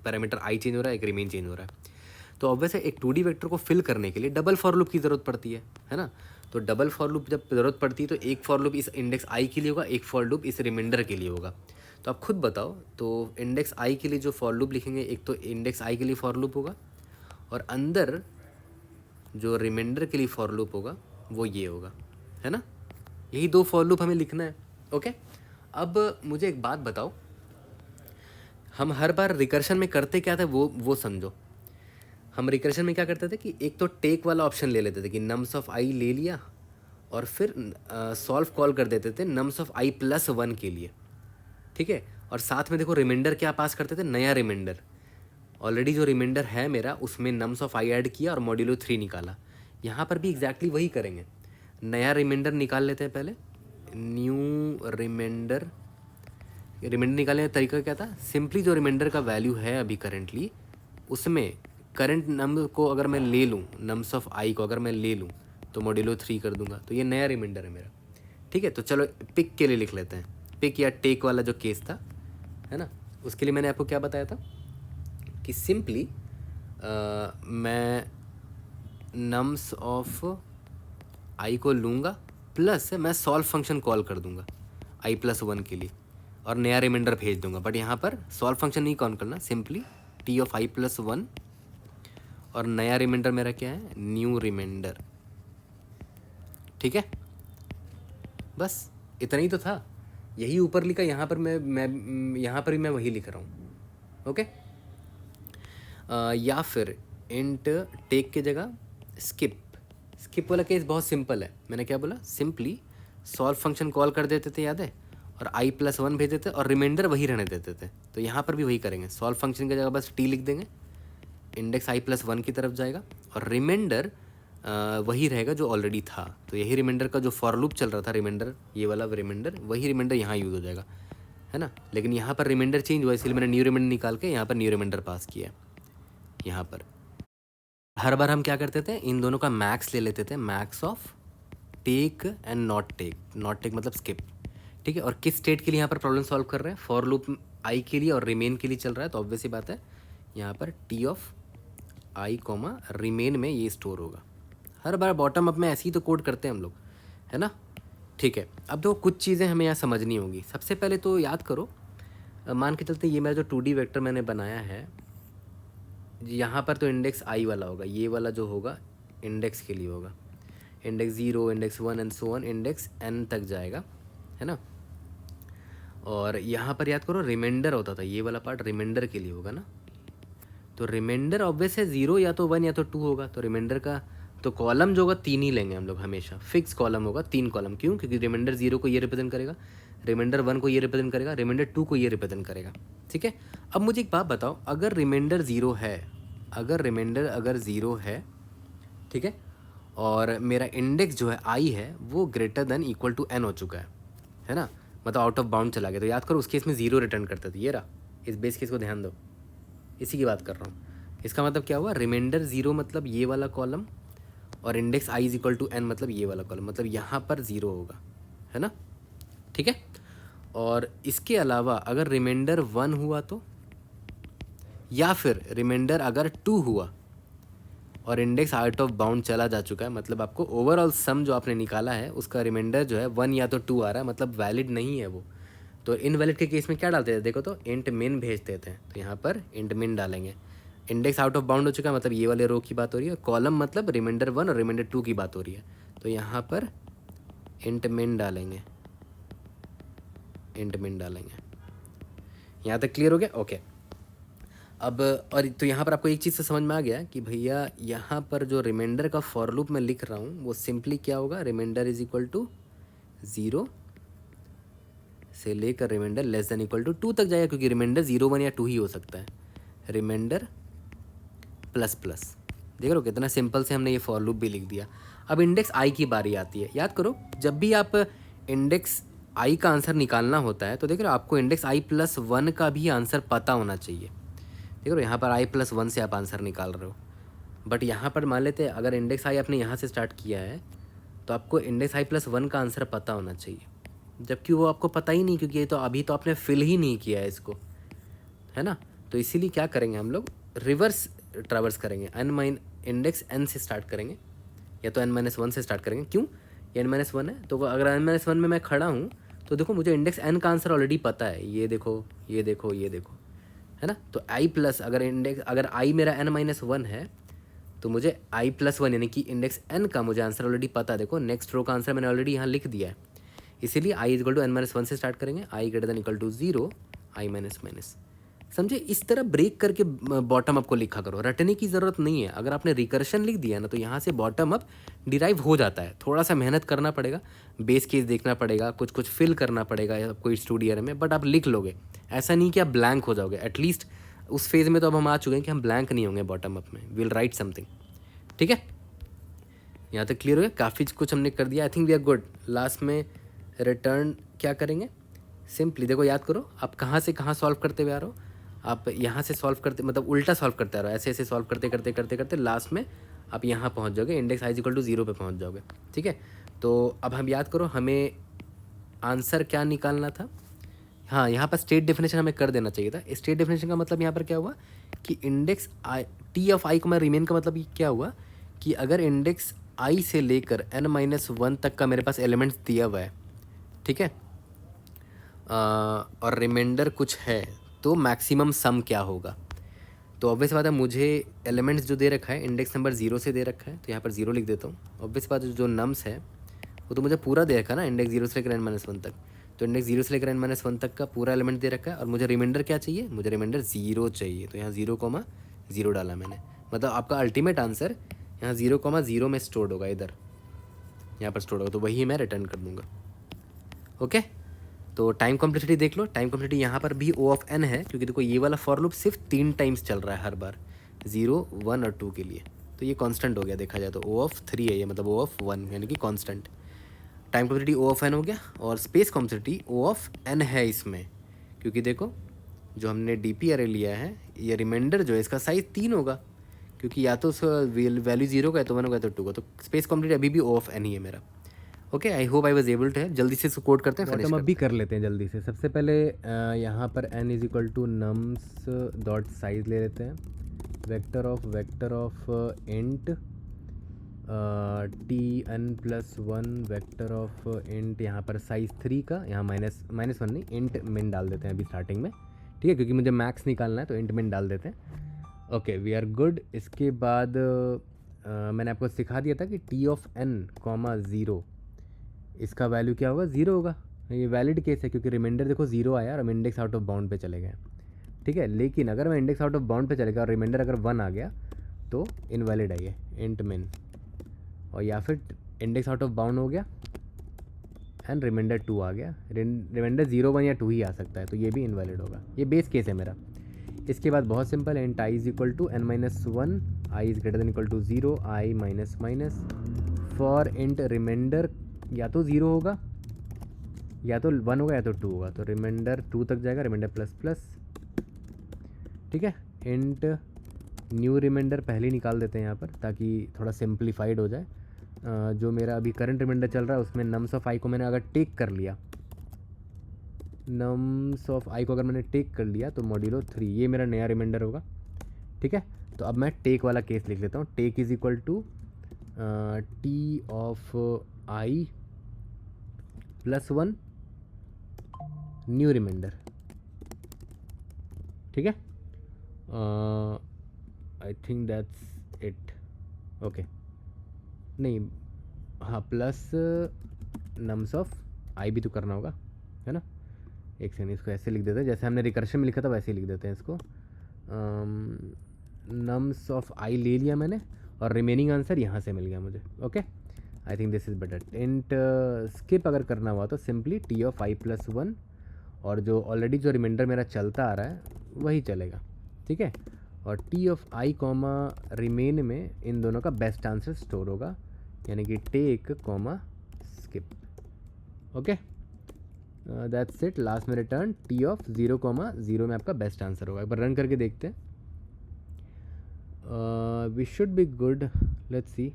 पैरामीटर आई चेंज हो रहा है, एक रिमेन चेंज हो रहा है। तो ऑब्वियस है एक 2D वेक्टर को फिल करने के लिए डबल फॉर लूप की ज़रूरत पड़ती है ना। तो डबल फॉर लूप जब ज़रूरत पड़ती है तो एक फॉर लूप इस इंडेक्स आई के लिए होगा, एक फॉर लूप इस रिमाइंडर के लिए होगा। तो आप खुद बताओ, तो इंडेक्स आई के लिए जो फॉर लूप लिखेंगे, एक तो इंडेक्स आई के लिए फॉर लूप होगा और अंदर जो रिमाइंडर के लिए फॉर लूप होगा वो ये होगा, है ना। यही 2 फॉर लूप हमें लिखना है। ओके, अब मुझे एक बात बताओ, हम हर बार रिकर्शन में करते क्या थे वो समझो। हम रिकर्शन में क्या करते थे कि एक तो टेक वाला ऑप्शन ले लेते थे कि नम्स ऑफ आई ले लिया और फिर सॉल्व कॉल कर देते थे नम्स ऑफ आई +1 के लिए। ठीक है, और साथ में देखो रिमाइंडर क्या पास करते थे, नया रिमाइंडर। ऑलरेडी जो रिमाइंडर है मेरा उसमें नम्स ऑफ आई ऐड किया और मॉड्यूलो 3 निकाला। यहाँ पर भी एग्जैक्टली वही करेंगे, नया रिमाइंडर निकाल लेते हैं पहले, न्यू रिमाइंडर। रिमाइंडर निकालने का तरीका क्या था, सिंपली जो रिमाइंडर का वैल्यू है अभी करेंटली उसमें करंट नंबर को अगर मैं ले लूँ, नम्स ऑफ आई को अगर मैं ले लूँ तो मॉड्यूलो 3 कर दूंगा, तो ये नया रिमाइंडर है मेरा। ठीक है, तो चलो पिक के लिए लिख लेते हैं, पिक या टेक वाला जो केस था, है ना, उसके लिए मैंने आपको क्या बताया था कि सिंपली मैं नम्स ऑफ आई को लूँगा प्लस मैं सॉल्व फंक्शन कॉल कर दूंगा i+1 के लिए और नया रिमाइंडर भेज दूंगा। बट यहाँ पर सॉल्व फंक्शन नहीं कॉल करना, सिंपली टी ऑफ i+1 और नया रिमाइंडर मेरा क्या है, न्यू रिमाइंडर। ठीक है, बस इतना ही तो था, यही ऊपर लिखा, यहाँ पर मैं यहाँ पर भी मैं वही लिख रहा हूँ। ओके, या फिर इंट टेक के जगह स्किप वाला केस बहुत सिंपल है। मैंने क्या बोला, सिंपली सॉल्व फंक्शन कॉल कर देते थे, याद है, और i+1 भेज देते और रिमाइंडर वही रहने देते थे। तो यहाँ पर भी वही करेंगे, सॉल्व फंक्शन की जगह बस टी लिख देंगे, इंडेक्स i+1 की तरफ जाएगा और रिमाइंडर वही रहेगा जो ऑलरेडी था। तो यही रिमाइंडर का जो फॉर लूप चल रहा था, रिमाइंडर ये वाला रिमाइंडर, वही रिमाइंडर यहाँ यूज़ हो जाएगा, है ना। लेकिन यहाँ पर रिमाइंडर चेंज हुआ, इसलिए मैंने न्यू रिमाइंडर निकाल के यहाँ पर न्यू रिमाइंडर पास किया। यहाँ पर हर बार हम क्या करते थे, इन दोनों का मैक्स ले लेते थे, max of take and not take. Not take मतलब स्किप, ठीक है। और किस स्टेट के लिए यहाँ पर प्रॉब्लम सॉल्व कर रहे हैं, फॉर लूप आई के लिए और रिमेन के लिए चल रहा है, तो ऑब्वियस सी बात है यहाँ पर T of I comma remain में ये स्टोर होगा। हर बार बॉटम अप में ऐसे ही तो कोड करते हैं हम लोग, है ना। ठीक है, अब देखो कुछ चीज़ें हमें यहाँ समझनी होंगी। सबसे पहले तो याद करो, मान के चलते ये मेरा जो 2D वेक्टर मैंने बनाया है, यहाँ पर तो इंडेक्स आई वाला होगा, ये वाला जो होगा इंडेक्स के लिए होगा, index 0, index 1 and so on, index n तक जाएगा, है ना। और यहाँ पर याद करो रिमाइंडर होता था, ये वाला पार्ट रिमाइंडर के लिए होगा ना। तो रिमाइंडर ऑब्वियस है 0 या तो 1 या तो 2 होगा। तो रिमाइंडर का तो कॉलम जो होगा 3 ही लेंगे हम लोग हमेशा, फिक्स कॉलम होगा 3 कॉलम। क्यों? क्योंकि रिमाइंडर 0 को ये रिप्रेजेंट करेगा, रिमाइंडर 1 को ये रिप्रेजेंट करेगा, रिमाइंडर 2 को ये रिप्रेजेंट करेगा। ठीक है, अब मुझे एक बात बताओ, अगर रिमाइंडर 0 है, अगर रिमाइंडर अगर 0 है, ठीक है, और मेरा इंडेक्स जो है आई है वो greater than equal to n हो चुका है ना, मतलब आउट ऑफ बाउंड चला गया, तो याद करो उस केस में 0 रिटर्न करते थे। ये रहा, इस बेस केस को ध्यान दो, इसी की बात कर रहा हूँ। इसका मतलब क्या हुआ, रिमाइंडर 0 मतलब ये वाला कॉलम, और index i is equal to n मतलब ये वाला कॉलम, मतलब यहाँ पर 0 होगा, है ना। ठीक है, और इसके अलावा अगर रिमाइंडर 1 हुआ तो, या फिर रिमाइंडर अगर 2 हुआ और इंडेक्स आउट ऑफ बाउंड चला जा चुका है, मतलब आपको ओवरऑल सम जो आपने निकाला है उसका रिमाइंडर जो है 1 या तो 2 आ रहा है, मतलब वैलिड नहीं है वो। तो इनवैलिड के केस में क्या डालते थे, देखो तो इंट मिन भेज देते हैं, तो यहाँ पर इंट मिन डालेंगे। इंडेक्स आउट ऑफ बाउंड हो चुका है, मतलब ये वाले रो की बात हो रही है, कॉलम मतलब रिमाइंडर 1 और रिमाइंडर 2 की बात हो रही है, तो यहाँ पर इंट मिन डालेंगे, इंट मिन डालेंगे। यहाँ तक क्लियर हो गया? ओके। अब और तो यहाँ पर आपको एक चीज़ से समझ में आ गया कि भैया यहाँ पर जो रिमाइंडर का फॉर लूप मैं लिख रहा हूँ वो सिंपली क्या होगा, रिमाइंडर इज इक्वल टू 0 से लेकर remainder less than equal to 2 तक जाएगा, क्योंकि रिमाइंडर 0, 1 या 2 ही हो सकता है। रिमाइंडर प्लस प्लस, देख रहे हो कितना सिंपल से हमने ये फॉर लूप भी लिख दिया। अब इंडेक्स आई की बारी आती है। याद करो जब भी आप इंडेक्स आई का आंसर निकालना होता है तो देख रहे हो आपको इंडेक्स आई प्लस 1 का भी आंसर पता होना चाहिए। देख रहे हो यहाँ पर आई प्लस 1 से आप आंसर निकाल रहे हो, बट यहाँ पर मान लेते हैं अगर इंडेक्स आई आपने यहाँ से स्टार्ट किया है तो आपको इंडेक्स आई प्लस 1 का आंसर पता होना चाहिए, जबकि वो आपको पता ही नहीं, क्योंकि ये तो अभी तो आपने फिल ही नहीं किया है इसको, है ना। तो इसीलिए क्या करेंगे हम लोग, रिवर्स ट्रैवर्स करेंगे, इंडेक्स n से स्टार्ट करेंगे, या तो n-1 से स्टार्ट करेंगे। क्यों? ये n-1 है, तो अगर n-1 में मैं खड़ा हूँ तो देखो मुझे इंडेक्स n का आंसर ऑलरेडी पता है, ये देखो ये देखो ये देखो, है ना। तो i प्लस अगर i मेरा n-1 है तो मुझे i प्लस 1 यानी कि इंडेक्स n का मुझे आंसर ऑलरेडी पता है। देखो नेक्स्ट रो का आंसर मैंने ऑलरेडी यहाँ लिख दिया है, इसीलिए i इक्वल टू n-1 से स्टार्ट करेंगे, i greater than equal to 0, i minus minus. समझे, इस तरह ब्रेक करके बॉटम अप को लिखा करो, रटने की ज़रूरत नहीं है। अगर आपने रिकर्शन लिख दिया ना तो यहाँ से बॉटम अप डिराइव हो जाता है। थोड़ा सा मेहनत करना पड़ेगा, बेस केस देखना पड़ेगा, कुछ कुछ फिल करना पड़ेगा आपको स्टूडियो में, बट आप लिख लोगे। ऐसा नहीं कि आप ब्लैंक हो जाओगे, एटलीस्ट उस फेज़ में तो अब हम आ चुके हैं कि हम ब्लैंक नहीं होंगे बॉटम अप में, विल राइट समथिंग। ठीक है, यहाँ तक क्लियर हो गया? काफ़ी कुछ हमने कर दिया, I think we are good. Last में रिटर्न क्या करेंगे, सिंपली देखो याद करो आप कहाँ से कहाँ सॉल्व करते हुए आ रहे हो, आप यहाँ से सॉल्व करते मतलब उल्टा सॉल्व करते आ रहे हो, ऐसे ऐसे सॉल्व करते करते करते करते लास्ट में आप यहाँ पहुँच जाओगे, इंडेक्स आई इक्वल टू 0 पे पहुँच जाओगे। ठीक है, तो अब हम याद करो हमें आंसर क्या निकालना था। हाँ, यहाँ पर स्टेट डेफिनेशन हमें कर देना चाहिए था। स्टेट डेफिनेशन का मतलब यहाँ पर क्या हुआ कि इंडेक्स आई टी ऑफ आई को रिमेन का मतलब क्या हुआ कि अगर इंडेक्स आई से लेकर n-1 तक का मेरे पास एलिमेंट्स दिया हुआ है, ठीक है, और रिमाइंडर कुछ है, तो मैक्सिमम सम क्या होगा। तो ऑब्वियस बात है मुझे एलिमेंट्स जो दे रखा है इंडेक्स नंबर 0 से दे रखा है, तो यहाँ पर 0 लिख देता हूँ। ऑब्वियस बात है जो नम्स है वो तो मुझे पूरा दे रखा है ना, इंडेक्स 0 से लेकर n-1 तक, तो इंडेक्स 0 से लेकर n-1 तक का पूरा एलिमेंट दे रखा है, और मुझे रिमाइंडर क्या चाहिए, मुझे रिमाइंडर 0 चाहिए। तो यहाँ 0,0 डाला मैंने, मतलब आपका अल्टीमेट आंसर यहाँ 0,0 में स्टोर्ड होगा, इधर यहाँ पर स्टोर्ड होगा, तो वही मैं रिटर्न कर दूँगा। ओके, तो टाइम कॉम्प्लेक्सिटी देख लो, टाइम कॉम्प्लेक्सिटी यहाँ पर भी O ऑफ n है, क्योंकि देखो ये वाला फॉर लूप सिर्फ 3 टाइम्स चल रहा है हर बार, 0, 1 और 2 के लिए, तो ये कांस्टेंट हो गया देखा जाए तो O ऑफ 3 है ये, मतलब O ऑफ 1 यानी कि constant. Time complexity O of n हो गया, और space complexity O of n है इसमें, क्योंकि देखो जो हमने DP अरे लिया है, ये रिमाइंडर जो है इसका साइज 3 होगा, क्योंकि या तो वैल्यू 0 का है तो 1 होगा तो 2 का, तो स्पेस कॉम्प्लेक्सिटी अभी भी O ऑफ n ही है मेरा। Okay, I hope I was able to help. जल्दी से इसको कोड करते हैं, फिनिश बॉटम अप भी करते कर लेते हैं जल्दी से। सबसे पहले यहाँ पर n is equal to nums dot size ले लेते हैं, vector of int t n+1 vector of int यहाँ पर साइज 3 का, यहाँ माइनस वन नहीं, इंट मिन डाल देते हैं अभी स्टार्टिंग में, ठीक है, क्योंकि मुझे मैक्स निकालना है तो इंट मिन डाल देते हैं। Okay, we are good. इसके बाद मैंने आपको सिखा दिया था कि t ऑफ n कॉमा 0, इसका वैल्यू क्या होगा, 0 होगा। ये वैलिड केस है क्योंकि रिमाइंडर देखो 0 आया और हम इंडेक्स आउट ऑफ बाउंड पे चले गए, ठीक है। लेकिन अगर मैं इंडेक्स आउट ऑफ बाउंड पे चले गया और रिमाइंडर अगर 1 आ गया तो इनवैलिड है ये इंट मिन, और या फिर इंडेक्स आउट ऑफ बाउंड हो गया एंड रिमाइंडर 2 आ गया, रिमाइंडर 0 1 या 2 ही आ सकता है, तो ये भी इनवैलिड होगा। ये बेस केस है मेरा। इसके बाद बहुत सिंपल है, int i is equal to n-1, i is greater than equal to 0, i minus minus, for int remainder या तो 0 होगा या तो 1 होगा या तो 2 होगा, तो रिमाइंडर 2 तक जाएगा, रिमाइंडर प्लस प्लस, ठीक है। इंट न्यू रिमाइंडर पहले ही निकाल देते हैं यहाँ पर ताकि थोड़ा सिंप्लीफाइड हो जाए। जो मेरा अभी करंट रिमाइंडर चल रहा है उसमें नम्स ऑफ आई को मैंने अगर टेक कर लिया, नम्स ऑफ आई को अगर मैंने टेक कर लिया तो मॉड्यूलो 3 ये मेरा नया रिमाइंडर होगा, ठीक है। तो अब मैं टेक वाला केस लिख लेता हूँ। Take is equal to t of i plus 1 new remainder, ठीक है। I think that's it. Okay, नहीं, हाँ, प्लस नम्स ऑफ आई भी तो करना होगा, है ना। एक सेकंड, इसको ऐसे लिख देते हैं जैसे हमने रिकर्शन में लिखा था वैसे ही लिख देते हैं इसको। नम्स ऑफ आई ले लिया मैंने और रिमेनिंग आंसर यहाँ से मिल गया मुझे। Okay, I think this is better. Int skip अगर करना हुआ तो simply T of i plus 1, और जो ऑलरेडी जो रिमाइंडर मेरा चलता आ रहा है वही चलेगा, ठीक है। और T of I comma remain में इन दोनों का बेस्ट आंसर स्टोर होगा, यानी कि take comma skip. Okay, that's it. Last में रिटर्न टी ऑफ 0,0 में आपका बेस्ट आंसर होगा। एक बार रन करके देखते हैं। We should be good, let's see.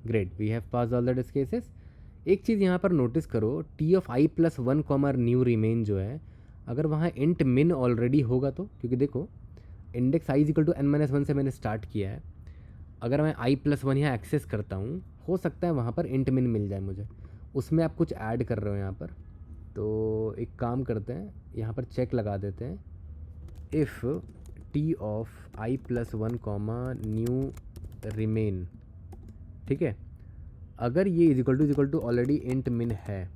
Great, we have pass all the test cases. एक चीज़ यहाँ पर नोटिस करो, t of i plus 1 comma new remain जो है, अगर वहाँ इंट मिन ऑलरेडी होगा तो, क्योंकि देखो index i is equal to n-1 से मैंने स्टार्ट किया है, अगर मैं आई प्लस 1 यहाँ एक्सेस करता हूँ, हो सकता है वहाँ पर इंट मिन मिल जाए मुझे। उसमें आप कुछ ऐड कर रहे हो यहाँ पर, तो एक काम करते हैं, यहाँ पर चेक लगा देते हैं, if T of i plus 1 comma new remain, ठीक है। अगर ये is equal to already int min है,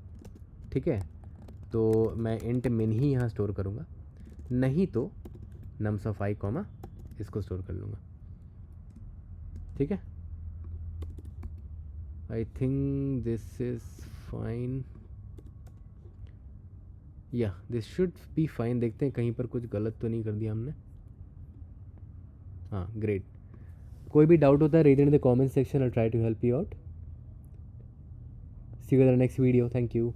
ठीक है, तो मैं इंट मिन ही यहाँ स्टोर करूँगा, नहीं तो नम्स ऑफ आई कॉमा इसको स्टोर कर लूँगा, ठीक है। I think this is fine, या दिस शुड बी फाइन। देखते हैं कहीं पर कुछ गलत तो नहीं कर दिया हमने। हाँ, ग्रेट। कोई भी डाउट होता है, read in the comment section, I try to help you out. See you in the next video. Thank you.